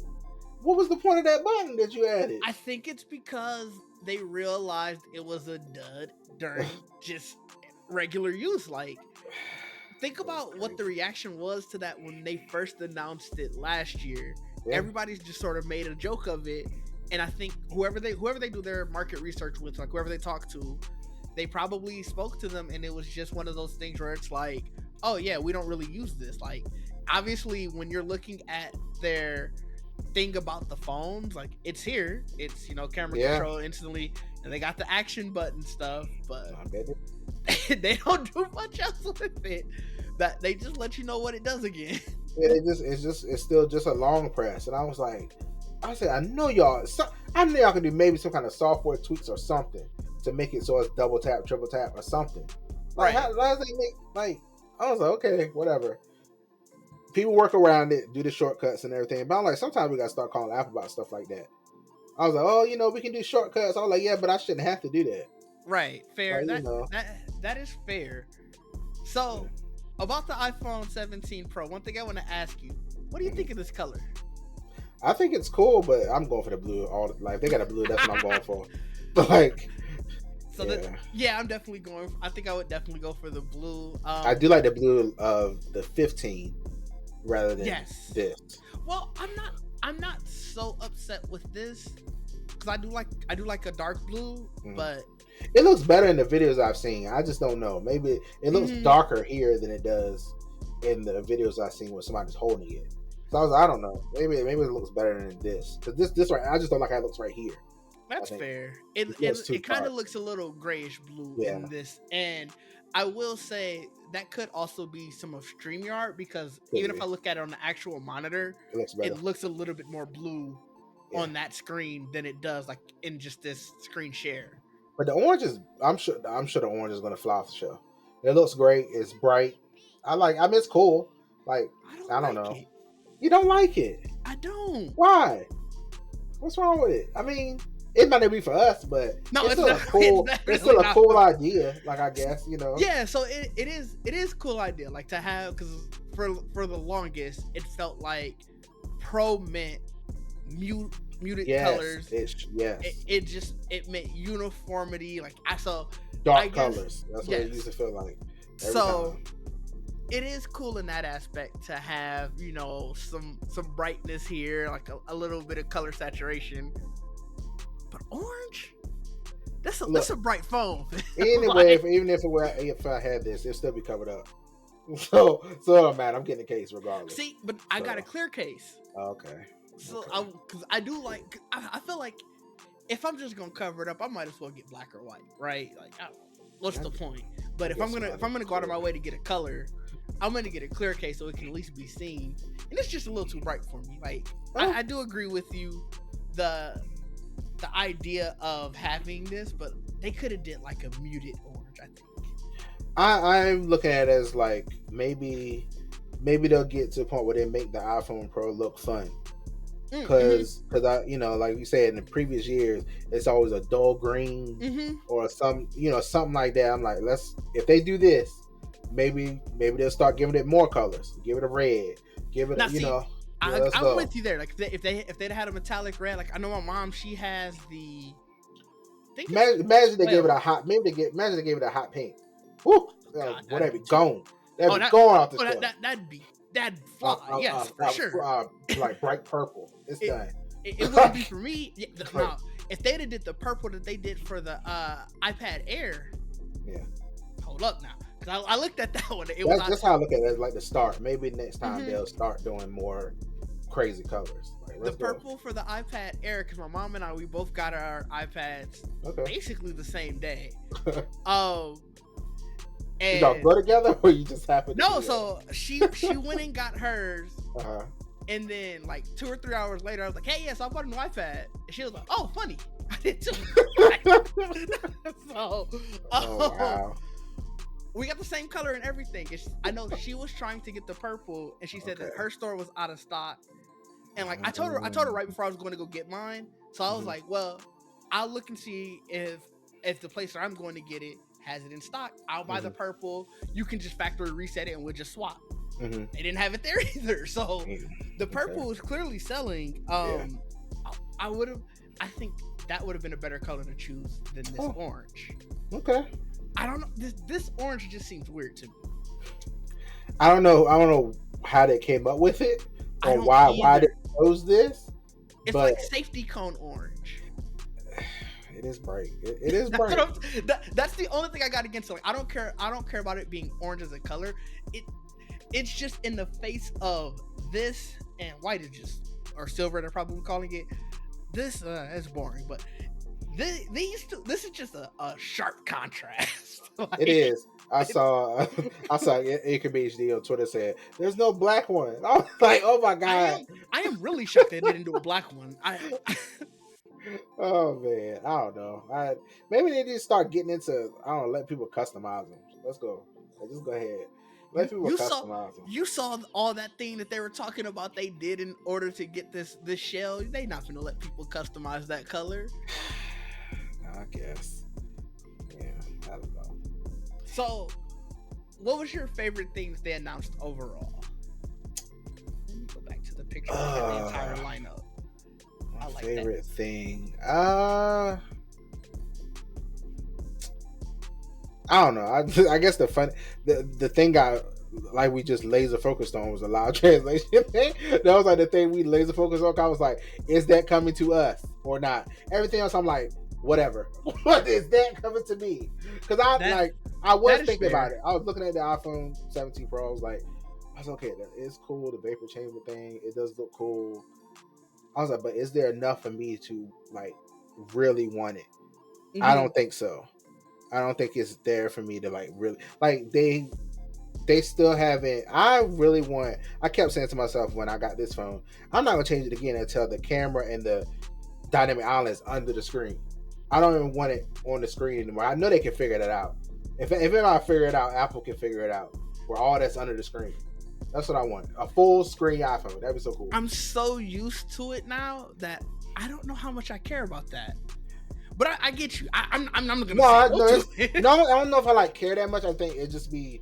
what was the point of that button that you added?"
I think it's because they realized it was a dud during just regular use. Like, think about what the reaction was to that when they first announced it last year. Yeah. Everybody's just sort of made a joke of it. And I think whoever they do their market research with, like whoever they talk to, they probably spoke to them and it was just one of those things where it's like, oh yeah, we don't really use this. Like, obviously when you're looking at their thing about the phones, like it's here, it's camera control instantly, and they got the action button stuff, but they don't do much else with it. That they just let you know what it does again.
Yeah, it's still just a long press, and I was like, I know y'all can do maybe some kind of software tweaks or something to make it so it's double tap, triple tap, or something. Like, how does they make, like, I was like, okay, whatever. People work around it, do the shortcuts and everything. But I'm like, sometimes we got to start calling Apple about stuff like that. I was like, oh, we can do shortcuts. I was like, yeah, but I shouldn't have to do that.
Right. Fair. Like, that is fair. So, about the iPhone 17 Pro, one thing I want to ask you, what do you think of this color?
I think it's cool, but I'm going for the blue. If they got a blue, that's what I'm going for. Like,
I'm definitely going. I think I would definitely go for the blue.
I do like the blue of the 15 rather than this.
Well, I'm not so upset with this because I do like a dark blue, but
it looks better in the videos I've seen. I just don't know. Maybe it looks darker here than it does in the videos I've seen when somebody's holding it. So I don't know. Maybe it looks better than this. Because this right, I just don't like how it looks right here.
That's fair. It kind of looks a little grayish blue in this. And I will say that could also be some of StreamYard because even if I look at it on the actual monitor, it looks a little bit more blue on that screen than it does like in just this screen share.
But the orange is, I'm sure the orange is going to fly off the show. It looks great. It's bright. It's cool. Like, I don't know. You don't like it?
I don't.
Why? What's wrong with it? I mean, it might not be for us, but it's still a cool idea. Like, I guess,
Yeah, so it is a cool idea. Like to have, because for the longest, it felt like Pro meant muted colors. It meant uniformity. Like I saw
dark colors. That's what it used to feel like.
it is cool in that aspect to have, you know, some brightness here, like a little bit of color saturation. But orange, that's a bright phone.
Anyway, even if I had this, it'd still be covered up. So man, I'm getting a case regardless.
See, but I got a clear case.
Okay.
So because I do like, I feel like if I'm just gonna cover it up, I might as well get black or white, right? Like, what's the point? But if I'm gonna go out of my way to get a color, I'm gonna get a clear case so it can at least be seen. And it's just a little too bright for me. Like, I do agree with you, the idea of having this, but they could have did like a muted orange. I think.
I'm looking at it as like maybe they'll get to the point where they make the iPhone Pro look fun. Because I, you know, like you said in the previous years, it's always a dull green or something like that. I'm like, if they do this, maybe they'll start giving it more colors. Give it a red. Give it,
I'm with you there. Like if they'd had a metallic red, like I know my mom, she has the.
Imagine they gave it a hot. Imagine they gave it a hot pink. Woo! That'd be gone. That'd be gone off the store.
That'd fly. Yes, for sure.
Like bright purple. It's done.
It wouldn't be for me. Now, if they'd have did the purple that they did for the iPad Air.
Yeah.
Hold up now. Cause I looked at that one.
That's how I look at it. Like the start. Maybe next time they'll start doing more crazy colors. Like,
the purple for the iPad Air, because my mom and I, we both got our iPads basically the same day.
Did y'all go together, or you just happened?
No, so she went and got hers, and then like 2 or 3 hours later, I was like, "Hey, yes, I bought a new iPad," and she was like, "Oh, funny, I did too." So, wow. We got the same color and everything. I know she was trying to get the purple, and she said that her store was out of stock. And like I told her right before I was going to go get mine. So I was like, "Well, I'll look and see if the place where I'm going to get it has it in stock. I'll buy the purple. You can just factory reset it and we'll just swap." They didn't have it there either. So the purple is clearly selling. I think that would have been a better color to choose than this orange.
Okay.
I don't know. This orange just seems weird to me.
I don't know how they came up with it or why they chose this.
It's like safety cone orange.
It is bright. It is bright.
That's the only thing I got against it. Like, I don't care about it being orange as a color. It's just in the face of this, and white is just, or silver they're probably calling it. This is boring, but these two, this is just a sharp contrast. Like,
it is. I saw it could be HD on Twitter said there's no black one. I was like, oh my god.
I am really shocked they didn't do a black one.
Oh man, I don't know. Maybe they just start getting into, I don't know, let people customize them. Let's go. Just go ahead. Let people customize them.
You saw all that thing that they were talking about they did in order to get this shell. They not gonna let people customize that color.
I guess. Yeah, I don't know.
So, what was your favorite thing that they announced overall? Let me go back to the picture of the entire lineup.
My favorite thing. I don't know. I guess the thing like we just laser focused on was a loud translation thing. That was like the thing we laser focused on. I was like, is that coming to us or not? Everything else, I'm like, whatever. What is that coming to me? Because I was thinking about it. I was looking at the iPhone 17 Pro. I was okay. It's cool. The vapor chamber thing. It does look cool. I was like, but is there enough for me to like really want it? I don't think so. I don't think it's there for me to like really like they still haven't. I kept saying to myself when I got this phone, I'm not gonna change it again until the camera and the dynamic island is under the screen. I don't even want it on the screen anymore. I know they can figure that out. If I figure it out, Apple can figure it out. Where all that's under the screen. That's what I want. A full screen iPhone. That'd be so cool.
I'm so used to it now that I don't know how much I care about that. But I get you. I'm not gonna
I don't know if I like care that much. I think it'd just be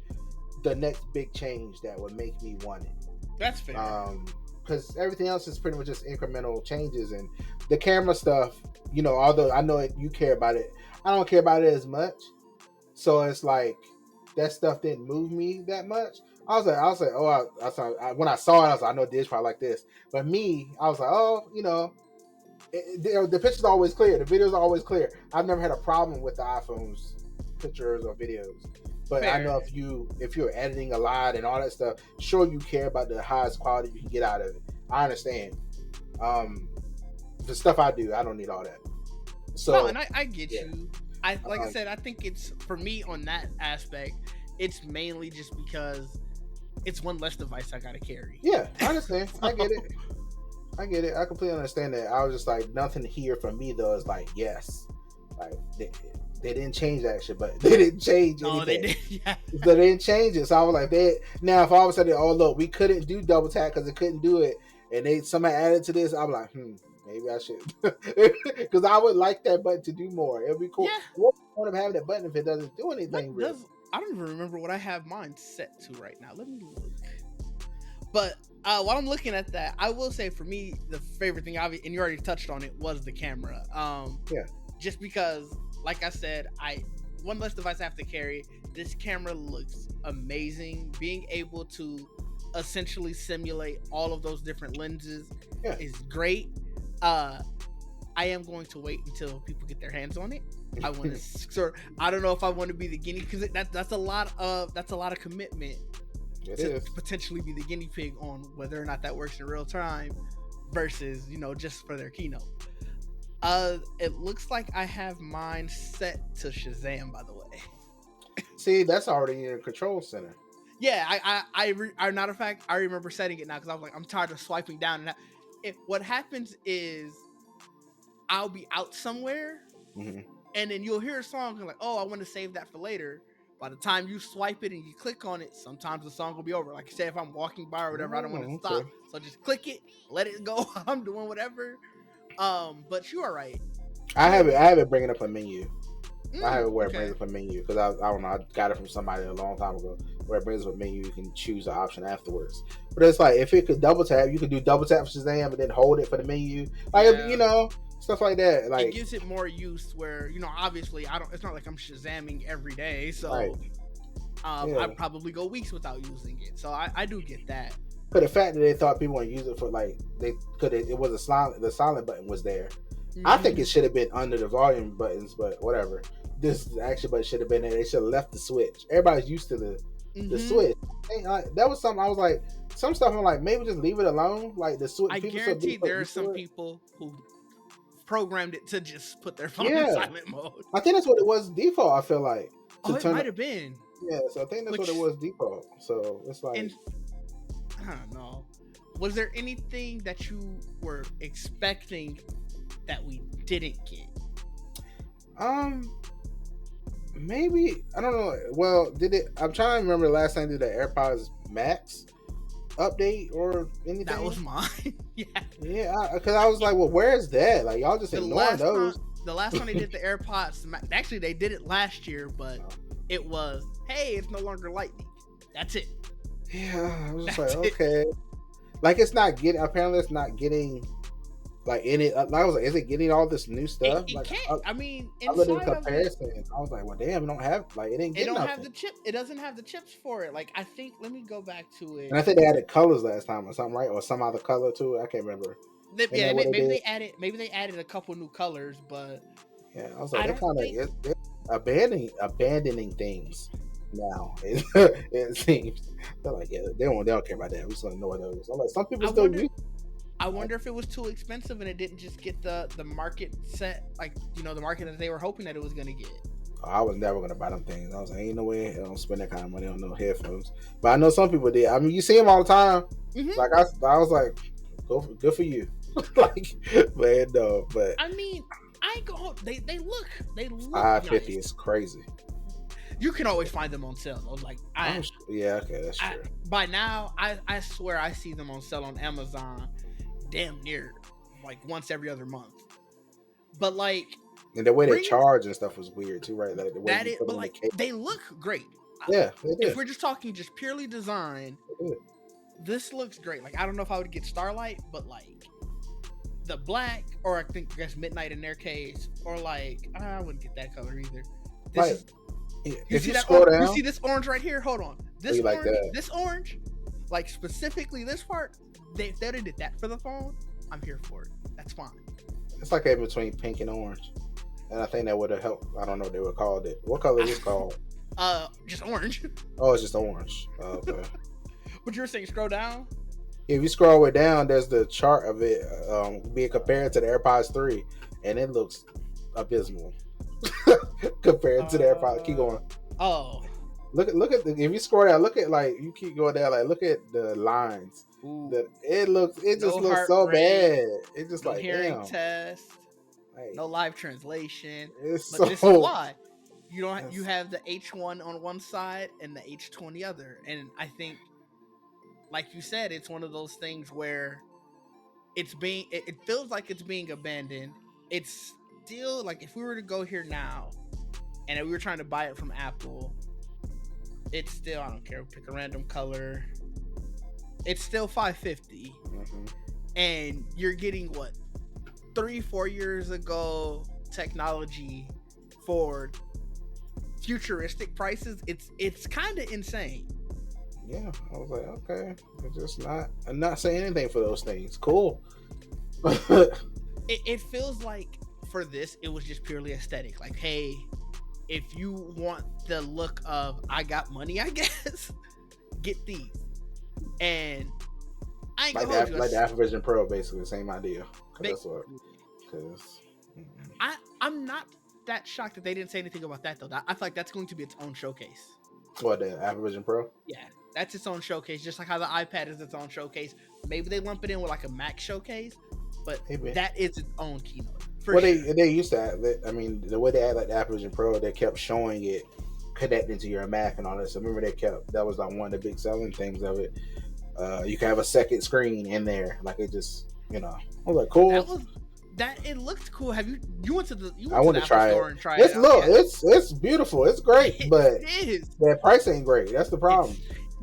the next big change that would make me want it.
That's fair.
Because everything else is pretty much just incremental changes, and the camera stuff, although I know you care about it, I don't care about it as much. So it's like that stuff didn't move me that much. I was like, oh, when I saw it, I was like, I know Dish probably like this. But me, I was like, oh, the pictures are always clear. The videos are always clear. I've never had a problem with the iPhone's pictures or videos. But
Fair.
I know if you're editing a lot and all that stuff, sure you care about the highest quality you can get out of it. I understand. The stuff I do, I don't need all that. So,
no, and I get you. I said, I think it's, for me on that aspect, it's mainly just because it's one less device I gotta carry.
Yeah, I understand. I get it. I get it. I completely understand that. I was just like, nothing here for me though is like, yes, like they didn't change that shit, but they didn't change anything.
Oh, they did. Yeah.
So they didn't change it. So I was like, now if all of a sudden, oh look, we couldn't do double tap because it couldn't do it, and they somehow added to this, I'm like, maybe I should, because I would like that button to do more. It'd be cool. Yeah. What's the point of having that button if it doesn't do anything? Really?
I don't even remember what I have mine set to right now. Let me look. But while I'm looking at that, I will say for me, the favorite thing, and you already touched on it, was the camera. Just because, like I said, one less device I have to carry. This camera looks amazing. Being able to essentially simulate all of those different lenses is great. I am going to wait until people get their hands on it. I want to I don't know if I want to be the guinea, because that's a lot of commitment. It to is. Potentially be the guinea pig on whether or not that works in real time versus, just for their keynote. It looks like I have mine set to Shazam, by the way.
See, that's already in your control center.
Yeah, I matter of fact, I remember setting it now because I was like, I'm tired of swiping down. And what happens is I'll be out somewhere, and then you'll hear a song and like, oh, I want to save that for later. By the time you swipe it and you click on it, sometimes the song will be over. Like I said, if I'm walking by or whatever, I don't want to stop. So just click it, let it go. I'm doing whatever. But you are right.
I have it bringing up a menu. I have it where it brings up a menu because I don't know. I got it from somebody a long time ago where it brings up a menu. You can choose the option afterwards. But it's like if it could double tap, you could do double tap for Shazam and then hold it for the menu. Like stuff like that. Like
it gives it more use. Where obviously it's not like I'm Shazamming every day, so I probably go weeks without using it. So I do get that.
But the fact that they thought people would use it for it was the silent button was there. I think it should have been under the volume buttons, but whatever. This action button should have been there. They should have left the switch. Everybody's used to the switch. That was something I was like, some stuff I'm like, maybe just leave it alone. Like the switch.
I guarantee there are some people who programmed it to just put their phone in silent mode.
I think that's what it was default. I feel like
it might have been.
Yeah, so I think that's what it was default. So it's like,
I don't know. Was there anything that you were expecting that we didn't get?
Maybe, I don't know. Well, I'm trying to remember the last time they did the AirPods Max update or anything.
That was mine.
Yeah, because I was like, well, where's that? Like, y'all just ignoring those.
The last time they did the AirPods, actually they did it last year, but it was, hey, it's no longer lightning. That's it.
Yeah, I was just like, okay. Like, apparently it's not getting like in it. I was like, is it getting all this new stuff?
It can't.
Other than comparison, I was like, well, damn, it don't have it didn't get nothing.
Have the chip. It doesn't have the chips for it. Like, I think. Let me go back to it.
And I think they added colors last time or something, right? Or some other color too. I can't remember.
Maybe they added a couple new colors, but
yeah, I was like, they're abandoning things now. It seems they're like, yeah, they don't care about that. We just want to know what those. I'm like, some people still use.
I wonder if it was too expensive and it didn't just get the market set, like, the market that they were hoping that it was going to get.
I was never going to buy them things. I was like, ain't no way I don't spend that kind of money on no headphones. But I know some people did. I mean, you see them all the time. Mm-hmm. Like, I was like, good for you. Like, man, no. But
I mean, they look
$550 nice. Is crazy.
You can always find them on sale. Like,
yeah, okay, that's true.
By now, I swear I see them on sale on Amazon damn near like once every other month. But like,
and the way they charge and stuff was weird too, right? Like the way
they look great.
Yeah, they did.
If we're just talking just purely design, this looks great. Like, I don't know if I would get Starlight, but like the black, or I guess Midnight in their case, or like I wouldn't get that color either.
You see this orange right here? Hold on.
this
like
orange,
that.
this orange, like specifically this part, if they did that for the phone, I'm here for it. That's fine.
It's like in between pink and orange, and I think that would have helped. I don't know what they would call it. What color is this called?
Just orange.
Oh, it's just orange. Okay.
But you're saying scroll down?
If you scroll way down, there's the chart of it being compared to the AirPods 3, and it looks abysmal compared to the AirPods. Keep going.
Oh,
look at if you scroll down, look at like you keep going down, like look at the lines. It just looks so bad. It's just
no
like
hearing
damn.
test, no live translation.
But
this is why you don't. You have the H1 on one side and the H2 on the other, and I think, like you said, it's one of those things where it feels like it's being abandoned. It's still like if we were to go here now and we were trying to buy it from Apple, it's still, I don't care, pick a random color, it's still $550. And you're getting what 3-4 years ago technology for futuristic prices. It's kind of insane.
Yeah, I was like, okay, it's just not. I'm not saying anything for those things. Cool.
It feels like for this, it was just purely aesthetic. Like, hey, if you want the look of I got money, I guess, get these. And I ain't gonna hold you.
Like the Apple Vision Pro, basically the same idea. That's what. Because
I'm not that shocked that they didn't say anything about that though. I feel like that's going to be its own showcase.
What, the Apple Vision Pro?
Yeah, that's its own showcase, just like how the iPad is its own showcase. Maybe they lump it in with like a Mac showcase, but that is its own keynote.
They used to have, I mean, the way they had like the Apple Vision Pro, they kept showing it connecting to your Mac and all that. So remember that was like one of the big selling things of it. You can have a second screen in there, like it just, I was like, cool.
It looked cool. Have you went to the
Apple
store and try it out?
Look, it's beautiful. It's great, but the price ain't great. That's the problem.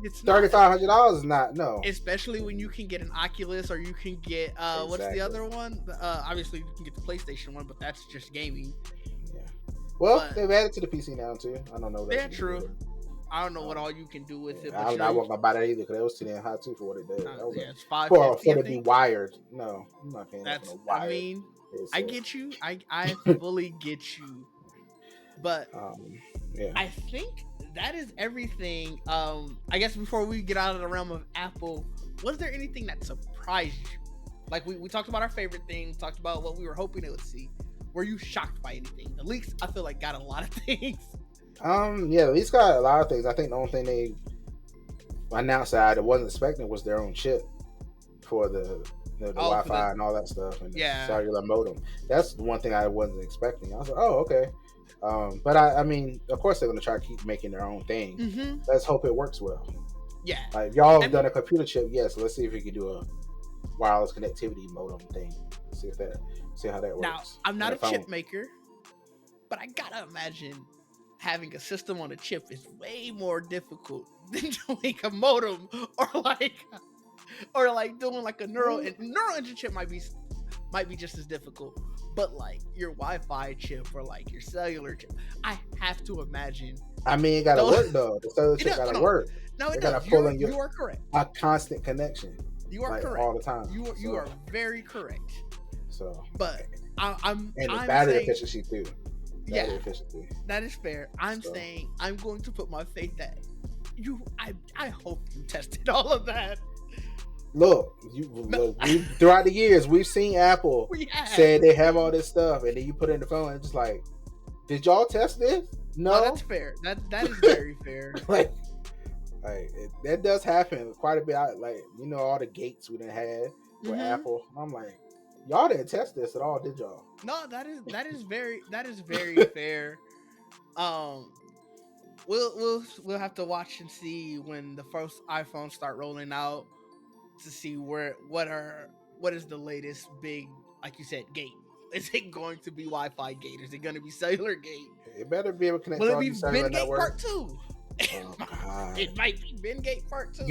It's $3,500 is not, no.
Especially when you can get an Oculus or you can get exactly. What's the other one? Obviously you can get the PlayStation one, but that's just gaming.
Yeah. Well, they've added to the PC now too. I don't know.
Yeah, true. I don't know what all you can do with it.
But I wasn't gonna buy that either because it was too damn hot too for what it did.
It's $550
for it to be wired. No, I'm not paying that for wired.
I mean, I get you. I fully get you. But
yeah,
I think that is everything. I guess before we get out of the realm of Apple, was there anything that surprised you? Like we talked about our favorite things, talked about what we were hoping it would see. Were you shocked by anything? The leaks, I feel like, got a lot of things.
Yeah, at least got a lot of things. I think the only thing they announced that I wasn't expecting was their own chip for the Wi-Fi and all that stuff, and the cellular modem. That's the one thing I wasn't expecting. I was like, oh, okay. But I mean, of course they're gonna try to keep making their own thing.
Mm-hmm.
Let's hope it works well.
Yeah.
Like y'all have done a computer chip, yes. Let's see if we can do a wireless connectivity modem thing. See how that works.
Now, I'm not a chip maker, but I gotta imagine having a system on a chip is way more difficult than doing a modem or doing like a neural engine chip might be just as difficult. But like your Wi-Fi chip or like your cellular chip, I have to imagine.
I mean, it gotta work though. The cellular chip gotta work.
No, it does. You are correct.
A constant connection.
You are correct
all the time.
You are very correct.
So,
but I'm
the battery efficiency too.
Efficiency. That is fair. I'm saying I'm going to put my faith that I hope you tested all of that.
Look, throughout the years, we've seen Apple say they have all this stuff, and then you put it in the phone, and it's just like, did y'all test this? No,
that's fair. That is very fair.
That does happen quite a bit. All the gates we done had with Apple. I'm like, y'all didn't test this at all, did y'all?
No, that is very fair. We'll have to watch and see when the first iPhones start rolling out to see what is the latest big, like you said, gate. Is it going to be Wi-Fi gate? Is it going to be cellular gate?
It better be able to connect.
Will
to
it be
cellular
Ben Gate Part 2?
Oh, God.
It might be Ben Gate Part 2.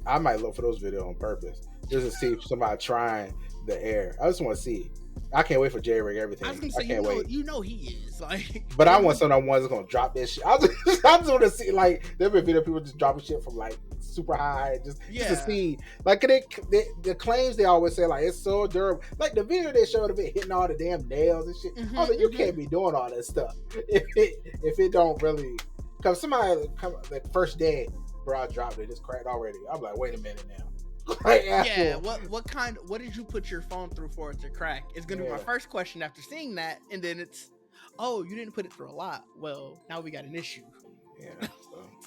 I might look for those videos on purpose just to see if somebody trying the Air. I just want to see. I can't wait for jailbreak everything.
I was gonna say,
can't wait.
You know he is like,
but I want someone that's gonna drop this shit. I just want to see like there been video people just dropping shit from like super high, just to see like the claims they always say like it's so durable. Like the video they showed of it hitting all the damn nails and shit. I was like, you can't be doing all that stuff if it don't really. Cause somebody come the first day, bro, I dropped it. It's cracked already. I'm like, wait a minute now.
Like, yeah, what did you put your phone through for it to crack? It's gonna be my first question after seeing that, and then it's, oh, you didn't put it through a lot. Well, now we got an issue.
Yeah.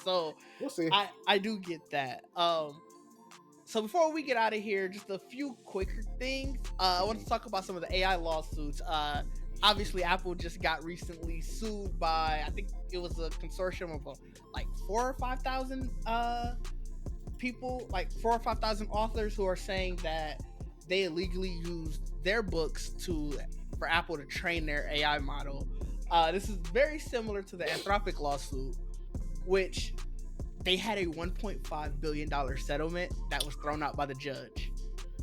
So
we'll see.
I do get that. So before we get out of here, just a few quicker things. I want to talk about some of the AI lawsuits. Obviously, Apple just got recently sued by, I think it was a consortium of like 4,000 or 5,000 people, like 4,000 or 5,000 authors who are saying that they illegally used their books for Apple to train their AI model. This is very similar to the Anthropic lawsuit, which they had a $1.5 billion settlement that was thrown out by the judge.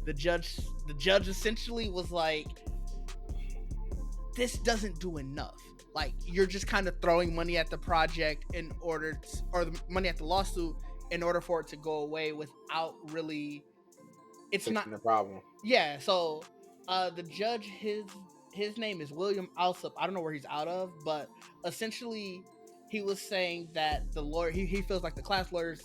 The judge essentially was like, this doesn't do enough. Like, you're just kind of throwing money at the project or the money at the lawsuit in order for it to go away without really, it's
fixing
not
the problem.
Yeah. So the judge, his name is William Alsop. I don't know where he's out of, but essentially he was saying that the lawyer, he feels like the class lawyers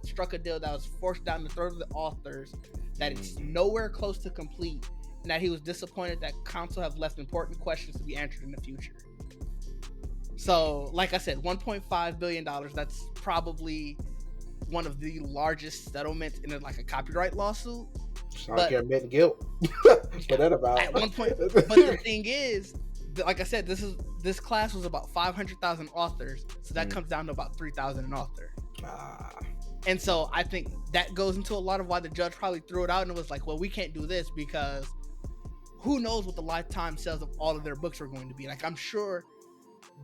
struck a deal that was forced down the throat of the authors, that it's nowhere close to complete, and that he was disappointed that counsel have left important questions to be answered in the future. So, like I said, $1.5 billion, that's probably one of the largest settlements in like a copyright lawsuit.
Sounds like you're admitting guilt. For that about.
At one point, but the thing is, like I said, this class was about 500,000 authors, so that comes down to about 3,000 an author. And so I think that goes into a lot of why the judge probably threw it out and was like, well, we can't do this because who knows what the lifetime sales of all of their books are going to be. Like, I'm sure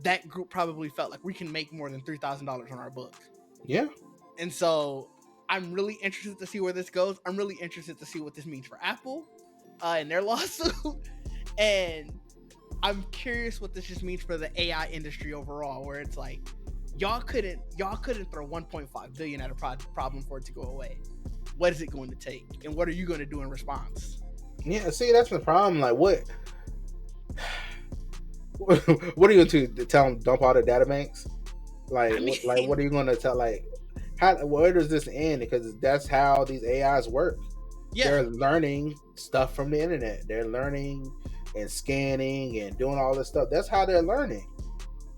that group probably felt like we can make more than $3,000 on our book.
Yeah.
And so I'm really interested to see where this goes. I'm really interested to see what this means for Apple and their lawsuit. And I'm curious what this just means for the AI industry overall, where it's like, y'all couldn't throw 1.5 billion at a problem for it to go away. What is it going to take? And what are you going to do in response?
Yeah, see, that's the problem. Like, what are you going to tell them? Dump all the data banks? Like, what are you going to tell? Like, where does this end? Because that's how these AIs work. Yeah. They're learning stuff from the internet. They're learning and scanning and doing all this stuff. That's how they're learning.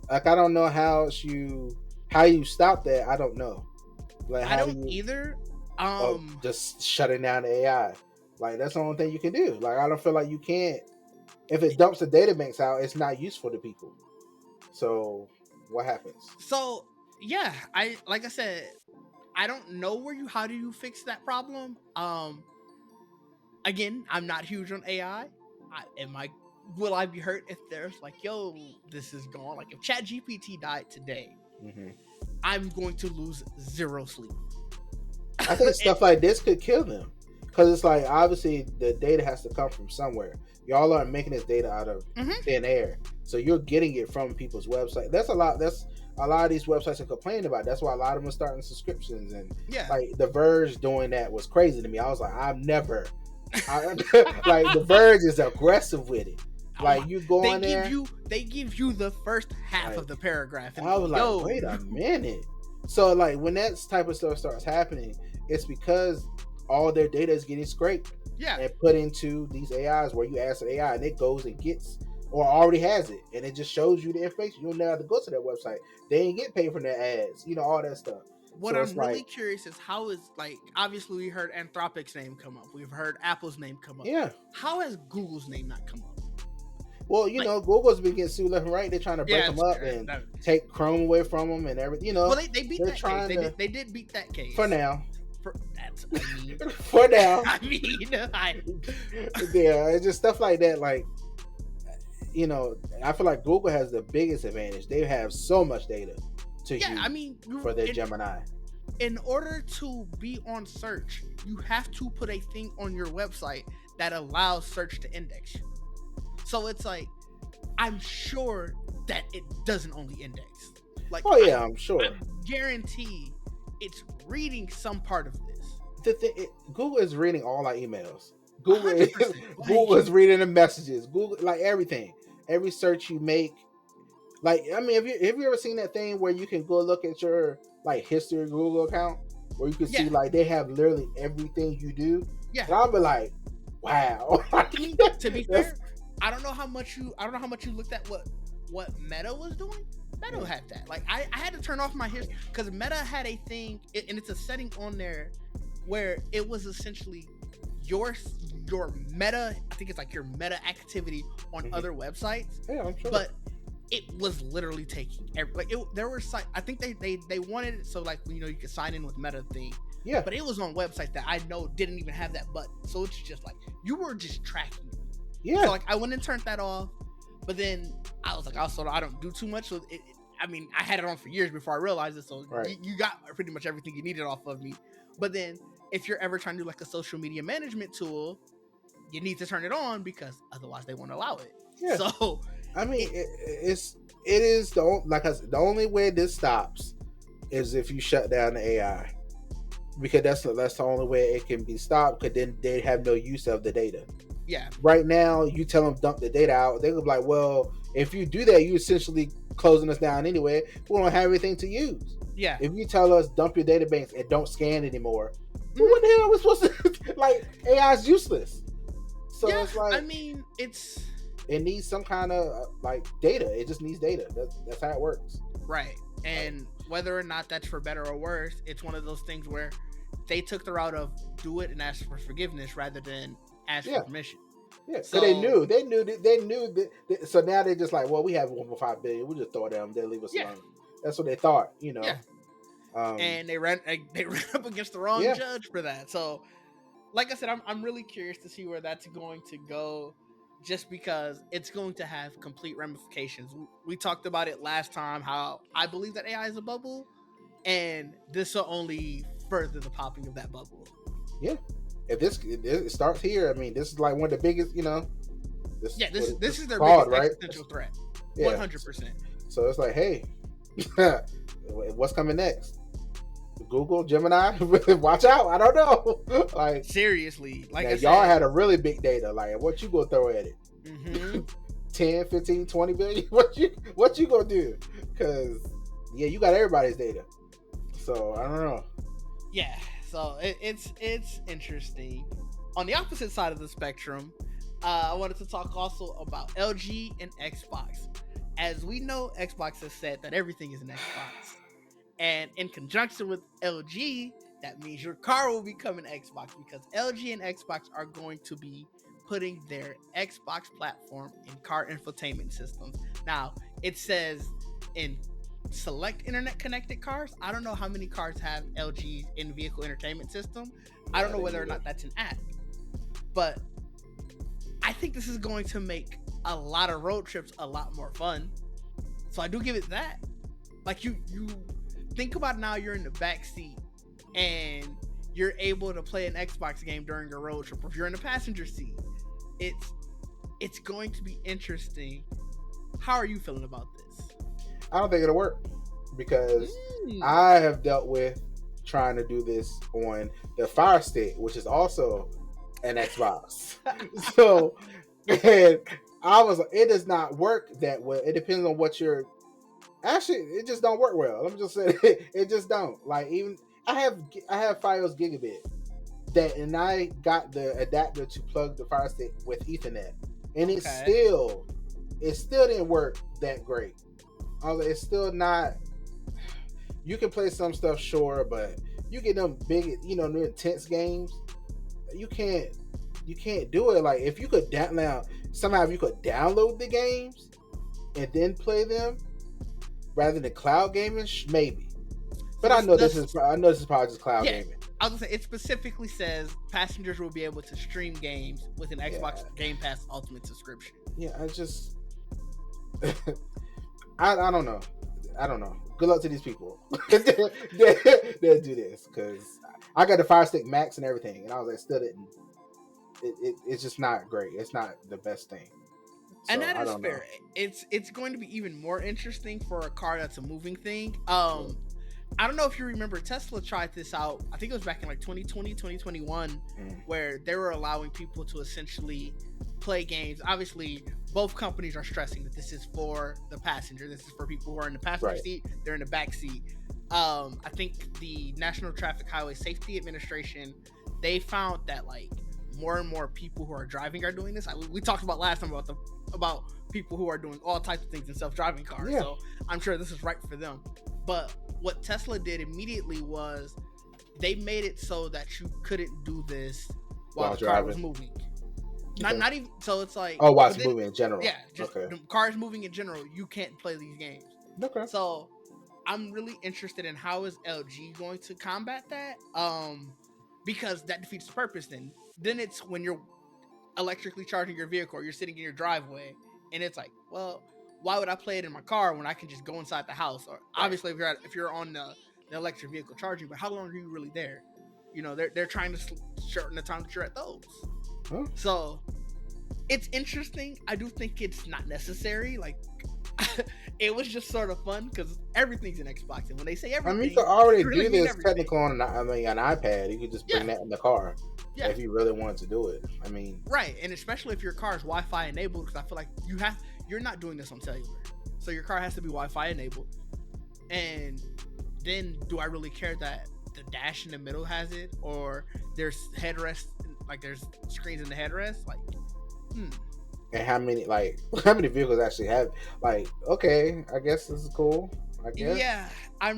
Like, I don't know how you stop that. I don't know. Like,
I don't either.
Just shutting down the AI. Like, that's the only thing you can do. Like, I don't feel like you can't. If it dumps the data banks out, it's not useful to people. So what happens?
So yeah, like I said, I don't know how do you fix that problem. Again, I'm not huge on AI. Will I be hurt if there's like, yo, this is gone? Like, if ChatGPT died today, I'm going to lose zero sleep.
I think stuff like this could kill them. Because it's like, obviously, the data has to come from somewhere. Y'all aren't making this data out of thin air. So you're getting it from people's websites. That's a lot of these websites are complaining about. That's why a lot of them are starting subscriptions. And like, The Verge doing that was crazy to me. I was like, like, The Verge is aggressive with it. Like, you go in there.
They give you the first half of the paragraph.
And I was like, wait a minute. So, like, when that type of stuff starts happening, it's because all their data is getting scraped and put into these AIs, where you ask an AI and it goes and gets, or already has it, and it just shows you the information. You don't have to go to their website. They ain't get paid for their ads, all that stuff.
What I'm really curious is how is, like, obviously we heard Anthropic's name come up. We've heard Apple's name come up.
Yeah.
How has Google's name not come up?
Well, Google's been getting sued left and right. They're trying to break them up and take Chrome away from them and everything. Well,
they beat that case. They did beat that case.
For now.
For
now.
Yeah,
it's just stuff like that. Like, I feel like Google has the biggest advantage. They have so much data to use for their Gemini.
In order to be on search, you have to put a thing on your website that allows search to index you. So it's like, I'm sure that it doesn't only index. Like,
oh yeah, I'm sure.
I guarantee it's reading some part of this.
Google is reading all our emails. Google
like,
is reading the messages. Google, like everything, every search you make. Like, I mean, have you ever seen that thing where you can go look at your like history Google account, where you can see like they have literally everything you do?
Yeah,
and I'll be like, wow.
To be fair, I don't know how much you looked at what Meta was doing. Meta had that. Like, I had to turn off my history because Meta had a thing, and it's a setting on there where it was essentially your meta. I think it's like your meta activity on other websites.
Yeah, I'm sure.
But it was literally taking there were sites. I think they wanted it so like, you know, you could sign in with Meta thing.
Yeah.
But it was on websites that I know didn't even have that button. So it's just like you were just tracking.
Yeah.
So like I went and turned that off, but then I was like, also I don't do too much. So I mean, I had it on for years before I realized it. So you got pretty much everything you needed off of me. But then if you're ever trying to do like a social media management tool, you need to turn it on because otherwise they won't allow it. Yeah. So
I mean, it is the only way this stops is if you shut down the AI, because that's the only way it can be stopped. Because then they have no use of the data.
Yeah.
Right now, you tell them dump the data out, they will be like, well, if you do that, you essentially closing us down anyway. We don't have anything to use.
Yeah.
If you tell us dump your database and don't scan anymore, well, what the hell are we supposed to? Like, AI is useless. So it's like,
I mean,
it needs some kind of like data. It just needs data. That's how it works.
Right. And whether or not that's for better or worse, it's one of those things where they took the route of do it and ask for forgiveness rather than ask for permission.
Yeah, so they knew that. So now they're just like, well, we have 1.5 billion. We'll just throw them. They'll leave us alone. That's what they thought, you know.
Yeah. And they ran up against the wrong judge for that. So, like I said, I'm really curious to see where that's going to go, just because it's going to have complete ramifications. We talked about it last time, how I believe that AI is a bubble, and this will only further the popping of that bubble.
Yeah. If it starts here, I mean, this is like one of the biggest, you know.
This is their biggest existential threat. 100%.
So it's like, hey, what's coming next? Google, Gemini, watch out. I don't know. Like,
seriously, like I said,
y'all had a really big data. Like, what you gonna throw at it?
Mm-hmm.
10, 15, 20 billion? What you gonna do? Because you got everybody's data. So I don't know.
Yeah. So it's interesting. On the opposite side of the spectrum, I wanted to talk also about LG and Xbox. As we know, Xbox has said that everything is an Xbox. And in conjunction with LG, that means your car will become an Xbox, because LG and Xbox are going to be putting their Xbox platform in car infotainment systems. Now, it says in select internet connected cars. I don't know how many cars have LG's in-vehicle entertainment system. I don't know whether or not that's an app. But I think this is going to make a lot of road trips a lot more fun. So I do give it that. Like, you think about now, you're in the back seat and you're able to play an Xbox game during a road trip. Or if you're in the passenger seat, it's going to be interesting. How are you feeling about this?
I don't think it'll work, because I have dealt with trying to do this on the Fire Stick, which is also an Xbox. So, and I was like, it does not work that well. It depends on what you're. Actually, it just don't work well. I'm just saying, it just don't. Like, even I have Fios Gigabit that, and I got the adapter to plug the Fire Stick with Ethernet, and it still didn't work that great. I was like, it's still not. You can play some stuff, sure, but you get them big, new intense games. You can't do it. Like, if you could somehow if you could download the games and then play them rather than cloud gaming, maybe. But I know this is probably just cloud gaming.
I was gonna say, it specifically says passengers will be able to stream games with an Xbox Game Pass Ultimate subscription.
Yeah, I just I don't know. I don't know. Good luck to these people. They'll do this, because I got the Fire Stick Max and everything, and I was like, still didn't. It's just not great. It's not the best thing.
And
So
that
I
is
don't know.
fair. It's going to be even more interesting for a car that's a moving thing. I don't know if you remember, Tesla tried this out. I think it was back in like 2020, 2021, where they were allowing people to essentially play games. Obviously, both companies are stressing that this is for the passenger. This is for people who are in the passenger seat. They're in the back seat. I think the National Traffic Highway Safety Administration, they found that like more and more people who are driving are doing this. We talked about last time about people who are doing all types of things in self-driving cars. Yeah. So I'm sure this is right for them. But what Tesla did immediately was they made it so that you couldn't do this while the car was moving. Okay. Not even so. It's like
while it's moving in general.
Yeah, just the cars moving in general. You can't play these games.
Okay.
So I'm really interested in how is LG going to combat that. Because that defeats the purpose. Then it's when you're electrically charging your vehicle or you're sitting in your driveway and it's like, well, why would I play it in my car when I can just go inside the house? Or obviously if you're on the electric vehicle charging, but how long are you really there? You know, they're trying to shorten the time that you're at those. Huh? So it's interesting. I do think it's not necessary. Like it was just sort of fun because everything's in Xbox, and when they say everything,
you could already do this technical on an iPad. You could just bring that in the car. Yeah. If you really wanted to do it. I mean,
right, and especially if your car is Wi-Fi enabled, because I feel like you're not doing this on cellular, so your car has to be Wi-Fi enabled. And then, do I really care that the dash in the middle has it, or there's headrest, like there's screens in the headrest? Like,
And how many vehicles actually have? Like, okay, I guess this is cool. I guess.
Yeah, I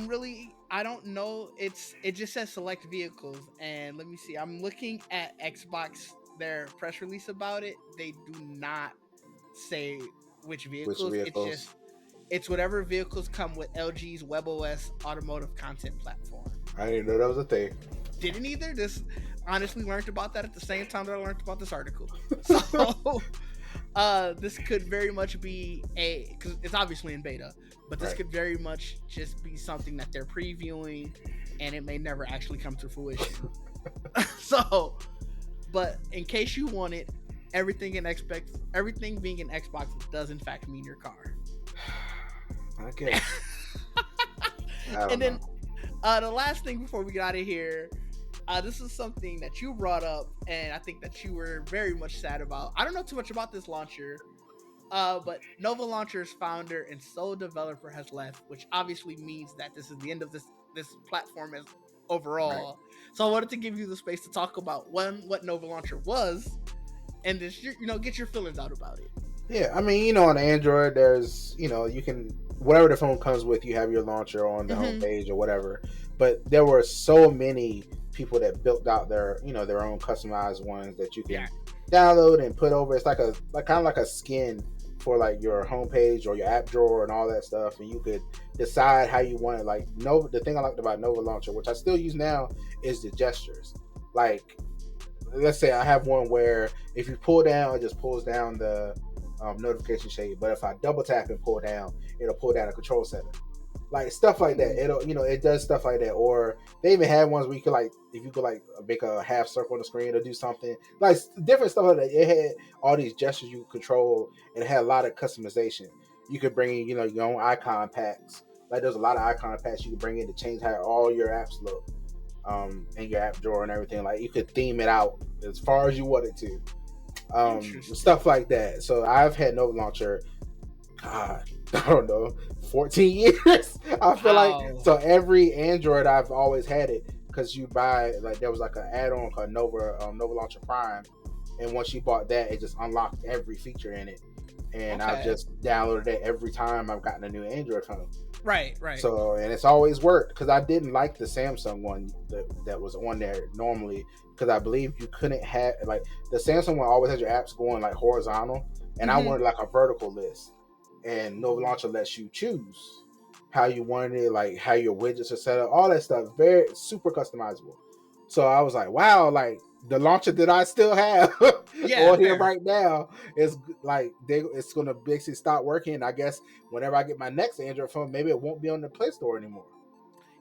don't know. It just says select vehicles, and let me see. I'm looking at Xbox, their press release about it. They do not say which vehicles. It's whatever vehicles come with LG's WebOS automotive content platform.
I didn't know that was a thing.
Didn't either. This honestly learned about that at the same time that I learned about this article. So this could very much be because it's obviously in beta, but this could very much just be something that they're previewing, and it may never actually come to fruition. So, but in case you want it, everything being in Xbox does in fact mean your car.
Okay.
And then the last thing before we get out of here. This is something that you brought up, and I think that you were very much sad about. I don't know too much about this launcher, but Nova Launcher's founder and sole developer has left, which obviously means that this is the end of this platform as overall. Right. So I wanted to give you the space to talk about what Nova Launcher was, and just get your feelings out about it.
Yeah, I mean, on Android, there's you can whatever the phone comes with, you have your launcher on the homepage or whatever. But there were so many people that built out their their own customized ones that you can download and put over. It's like kind of like a skin for like your homepage or your app drawer and all that stuff, and you could decide how you want it. Like the thing I liked about Nova Launcher, which I still use now, is the gestures. Like, let's say I have one where if you pull down, it just pulls down the notification shade, but if I double tap and pull down, it'll pull down a control center. Like stuff like that. It'll it does stuff like that. Or they even had ones where you could if you could make a half circle on the screen or do something like different stuff like that. It had all these gestures you could control, and it had a lot of customization. You could bring in your own icon packs. Like there's a lot of icon packs you could bring in to change how all your apps look, and your app drawer and everything. Like you could theme it out as far as you wanted to. Stuff like that. So I've had Nova Launcher, God, I don't know, 14 years. I feel like so every Android I've always had it, because you buy there was an add-on called Nova Launcher Prime, and once you bought that, it just unlocked every feature in it, and I've just downloaded it every time I've gotten a new Android phone.
Right.
So, and it's always worked, because I didn't like the Samsung one that was on there normally, because I believe you couldn't have the Samsung one always has your apps going horizontal, and I wanted a vertical list, and Nova Launcher lets you choose how you wanted it, how your widgets are set up, all that stuff, very super customizable. So I was like, wow, the launcher that I still have on here right now is it's going to basically stop working. I guess whenever I get my next Android phone, maybe it won't be on the Play Store anymore.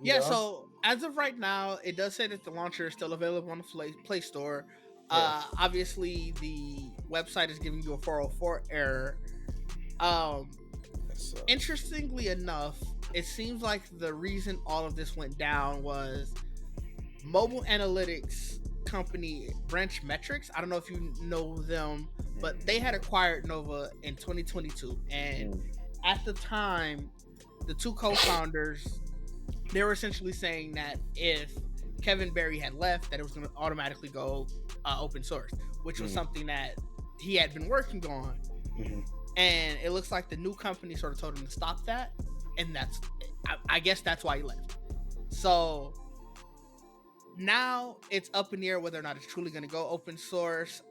You know? So as of right now, it does say that the launcher is still available on the Play Store. Obviously, the website is giving you a 404 error. Interestingly enough, it seems like the reason all of this went down was mobile analytics company Branch Metrics. I don't know if you know them, but they had acquired Nova in 2022, and at the time, the two co-founders, they were essentially saying that if Kevin Berry had left, that it was going to automatically go open source, which was something that he had been working on. And it looks like the new company sort of told him to stop that, and I guess that's why he left. So now it's up in the air whether or not it's truly going to go open source.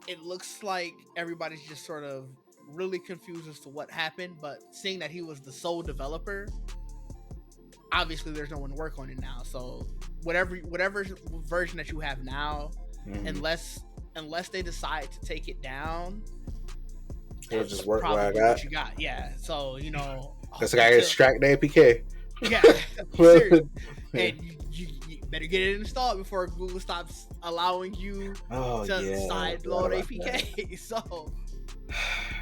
It looks like everybody's just sort of really confused as to what happened, but seeing that he was the sole developer, obviously there's no one to work on it now. So whatever version that you have now, unless they decide to take it down,
it'll just work what
you got. Yeah. So
because I gotta extract the APK.
Yeah. Seriously. And you better get it installed before Google stops allowing you to side load APK. So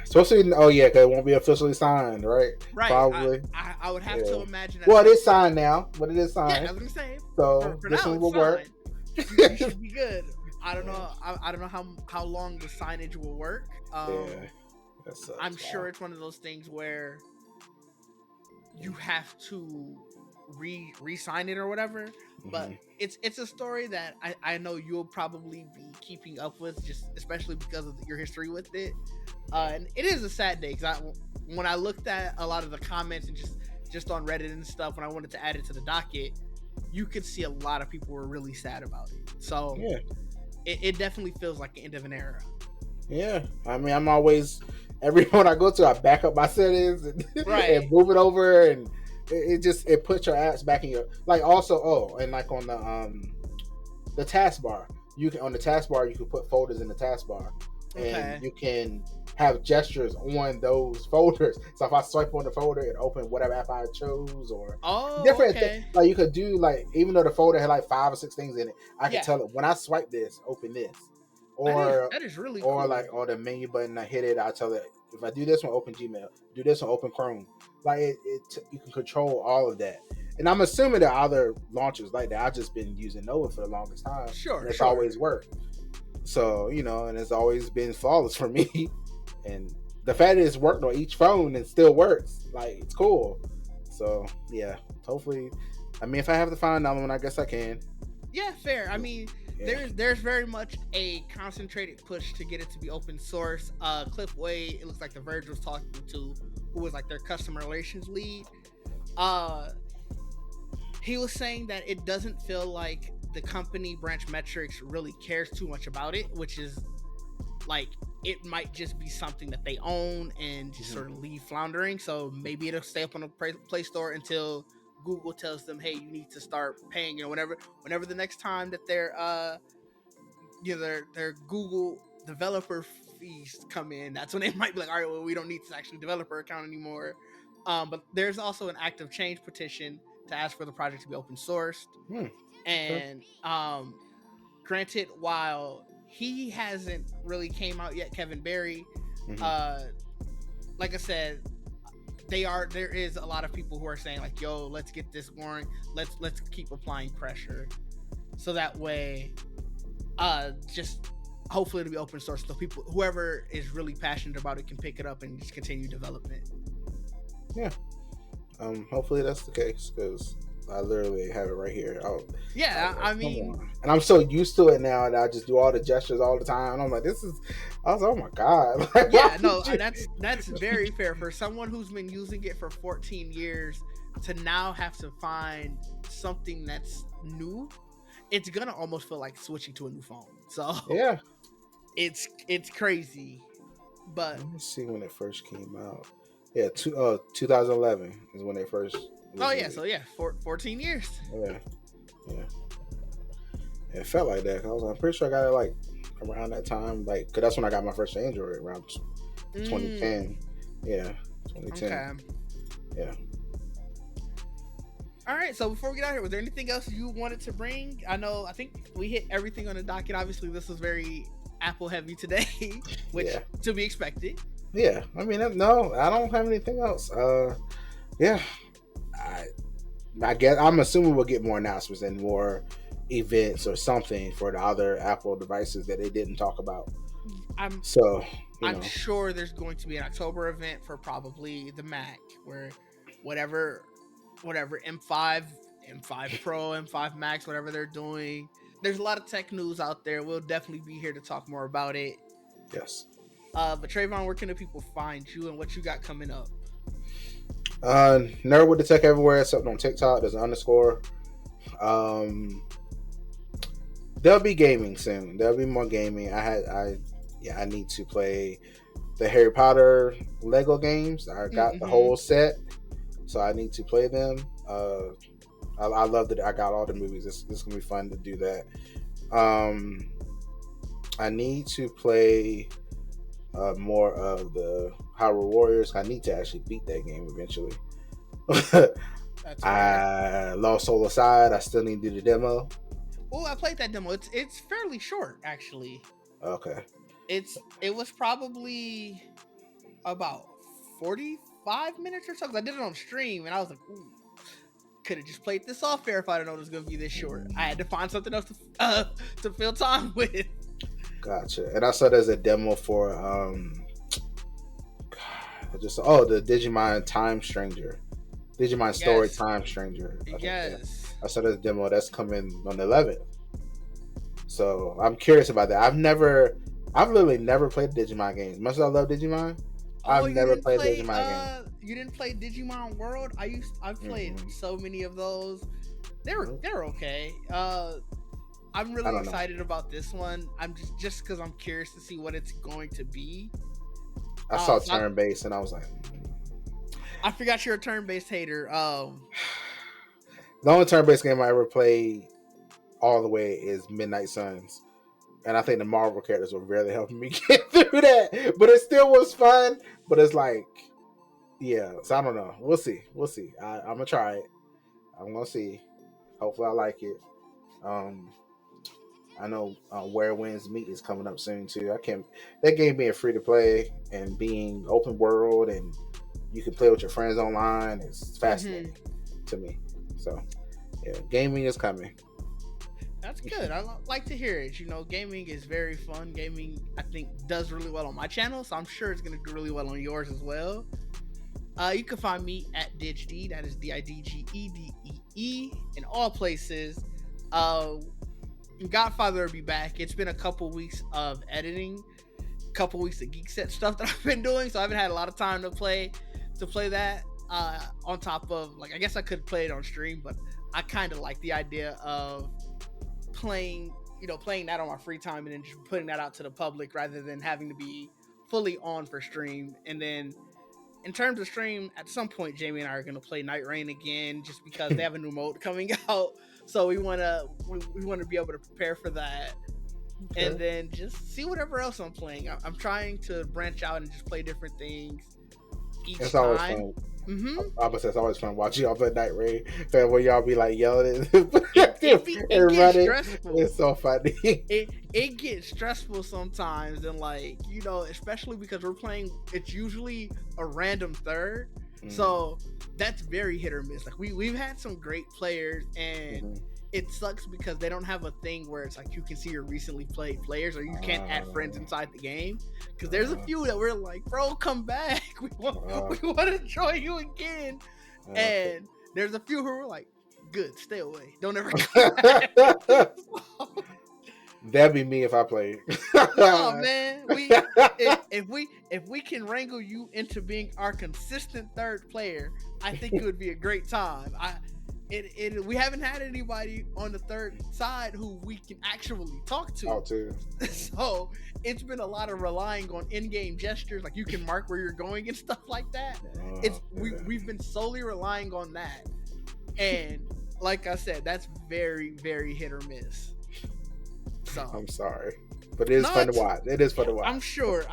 supposed to be, because it won't be officially signed, right?
Right.
Probably.
I would have to imagine that.
Well, it is signed now, but it is signed.
Yeah, I was gonna say.
So
for
this
now,
one will work.
You should be good. I don't know. I don't know how long the signage will work. I'm sure it's one of those things where you have to re-sign it or whatever. But it's a story that I know you'll probably be keeping up with, just especially because of your history with it. And it is a sad day because when I looked at a lot of the comments and just on Reddit and stuff, when I wanted to add it to the docket, you could see a lot of people were really sad about it. So it definitely feels like the end of an era.
Yeah, I mean, I'm always, everyone I go to, I back up my settings and, and move it over, and it puts your apps back in your, like, also, and like on the taskbar, you can put folders in the taskbar, and you can have gestures on those folders. So if I swipe on the folder, it open whatever app I chose, or different things. Like you could do, like, even though the folder had like 5 or 6 things in it, I could tell it when I swipe this, open this. Or
that is really
or
cool.
like on the menu button, I hit it, I tell it, if I do this one, open Gmail, do this one, open Chrome. Like it you can control all of that. And I'm assuming there are other launchers like that. I've just been using Nova for the longest time.
Sure.
And it's always worked. So, and it's always been flawless for me. And the fact that it's worked on each phone and still works, like, it's cool. So yeah, hopefully, I mean, if I have to find another one, I guess I can.
Yeah, fair. I mean, there's very much a concentrated push to get it to be open source. Cliff Wade, it looks like The Verge was talking to, who was like their customer relations lead. He was saying that it doesn't feel like the company Branch Metrics really cares too much about it, which is like, it might just be something that they own and just sort of leave floundering. So maybe it'll stay up on the Play Store until Google tells them, hey, you need to start paying, whenever the next time that their Google developer fees come in, that's when they might be like, all right, well, we don't need this actually developer account anymore. But there's also an active change petition to ask for the project to be open sourced. And granted, while he hasn't really came out yet, Kevin Berry, like I said, there is a lot of people who are saying like, yo, let's get this going, let's keep applying pressure, so that way just hopefully it'll be open source, so people, whoever is really passionate about it, can pick it up and just continue development.
Hopefully that's the case, because I literally have it right here.
I mean,
and I'm so used to it now that I just do all the gestures all the time. And I'm like, I was, oh my god. Like,
yeah, no, that's very fair for someone who's been using it for 14 years to now have to find something that's new. It's gonna almost feel like switching to a new phone. So
yeah,
it's crazy. But
let me see when it first came out. Yeah, 2011 is when they first.
Oh yeah, so yeah, 14 years.
Yeah. It felt like that. I'm pretty sure I got it like around that time, like, because that's when I got my first Android, around 2010. Yeah, 2010.
Okay.
Yeah.
All right, so before we get out here, was there anything else you wanted to bring? I think we hit everything on the docket. Obviously, this was very Apple heavy today, which to be expected.
Yeah, I mean, no, I don't have anything else. Yeah, I guess I'm assuming we'll get more announcements and more events or something for the other Apple devices that they didn't talk about.
I'm sure there's going to be an October event for probably the Mac, where whatever M5, M5 Pro, M5 Max, whatever they're doing. There's a lot of tech news out there. We'll definitely be here to talk more about it.
Yes.
But Trayvon, where can the people find you and what you got coming up?
Nerd with the Tech everywhere except on TikTok. There's an underscore. There'll be gaming soon. There'll be more gaming. I need to play the Harry Potter Lego games. I got the whole set, so I need to play them. I love that I got all the movies. It's gonna be fun to do that. I need to play more of the Hyrule Warriors. I need to actually beat that game eventually. I Lost Soul aside, I still need to do the demo.
Oh, I played that demo. It's fairly short, actually.
Okay.
It was probably about 45 minutes or so. I did it on stream, and I was like, ooh, could have just played this off air if I didn't know it was going to be this short. I had to find something else to fill time with.
Gotcha. And I saw there's a demo for the Digimon Time Stranger. Digimon Story Time Stranger.
Yes.
I saw this demo that's coming on the 11th. So I'm curious about that. I've literally never played Digimon games. Much as I love Digimon, I've never played Digimon games.
You didn't play Digimon World? I've played so many of those. They're okay. I'm really excited about this one. I'm just because I'm curious to see what it's going to be.
I saw turn-based and I was like,
I forgot you're a turn-based hater.
The only turn-based game I ever played all the way is Midnight Suns. And I think the Marvel characters were really helping me get through that. But it still was fun. But it's like, yeah. So I don't know. We'll see. I'm going to try it. I'm going to see. Hopefully I like it. I know Where Winds Meet is coming up soon too. That game being free to play and being open world and you can play with your friends online is fascinating to me. So yeah, gaming is coming.
That's good. I like to hear it. Gaming is very fun. Gaming, I think, does really well on my channel, so I'm sure it's going to do really well on yours as well. You can find me at DidgeD. That is DIDGEDEE in all places. Godfather will be back. It's been a couple weeks of editing, a couple weeks of Geek Set stuff that I've been doing, so I haven't had a lot of time to play that. On top of, I guess I could play it on stream, but I kind of like the idea of playing that on my free time and then just putting that out to the public rather than having to be fully on for stream. And then in terms of stream, at some point Jamie and I are going to play Night Rain again just because they have a new mode coming out, so we want to be able to prepare for that. Okay. And then just see whatever else I'm playing. I'm trying to branch out and just play different things each time.
Always fun. It's always fun watching y'all play Night Rain. Where y'all be like yelling and running. Stressful. It's so funny.
It gets stressful sometimes, and especially because we're playing. It's usually a random third, so that's very hit or miss. We've had some great players, and it sucks because they don't have a thing where it's you can see your recently played players, or you can't add friends inside the game. Because there's a few that we're like, bro, come back. We want to join you again. And there's a few who are like, good, stay away. Don't ever come back.
That'd be me if I played.
Oh man, if we can wrangle you into being our consistent third player, I think it would be a great time. We haven't had anybody on the third side who we can actually talk to. So it's been a lot of relying on in-game gestures, you can mark where you're going and stuff like that. We've been solely relying on that, and like I said, that's very, very hit or miss. So
I'm sorry, but it is fun to watch. It is fun to watch.
I'm sure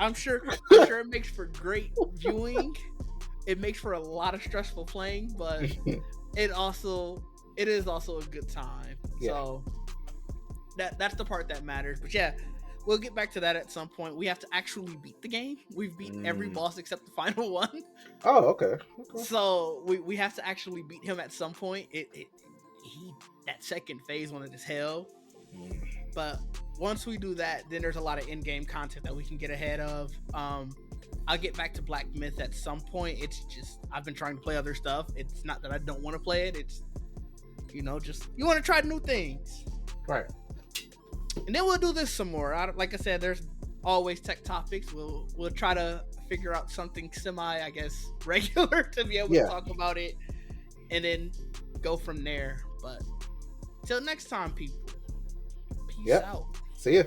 it makes for great viewing. It makes for a lot of stressful playing, but it is also a good time. Yeah. So that's the part that matters. But yeah, we'll get back to that at some point. We have to actually beat the game. We've beat every boss except the final one.
Oh, okay.
So we have to actually beat him at some point. That second phase wanted as hell. But once we do that, then there's a lot of in-game content that we can get ahead of. I'll get back to Black Myth at some point. It's just I've been trying to play other stuff. It's not that I don't want to play it. It's just you want to try new things,
right?
And then we'll do this some more. Like I said, there's always tech topics. We'll try to figure out something I guess, regular to be able to talk about it, and then go from there. But till next time, people. Peace out.
See ya.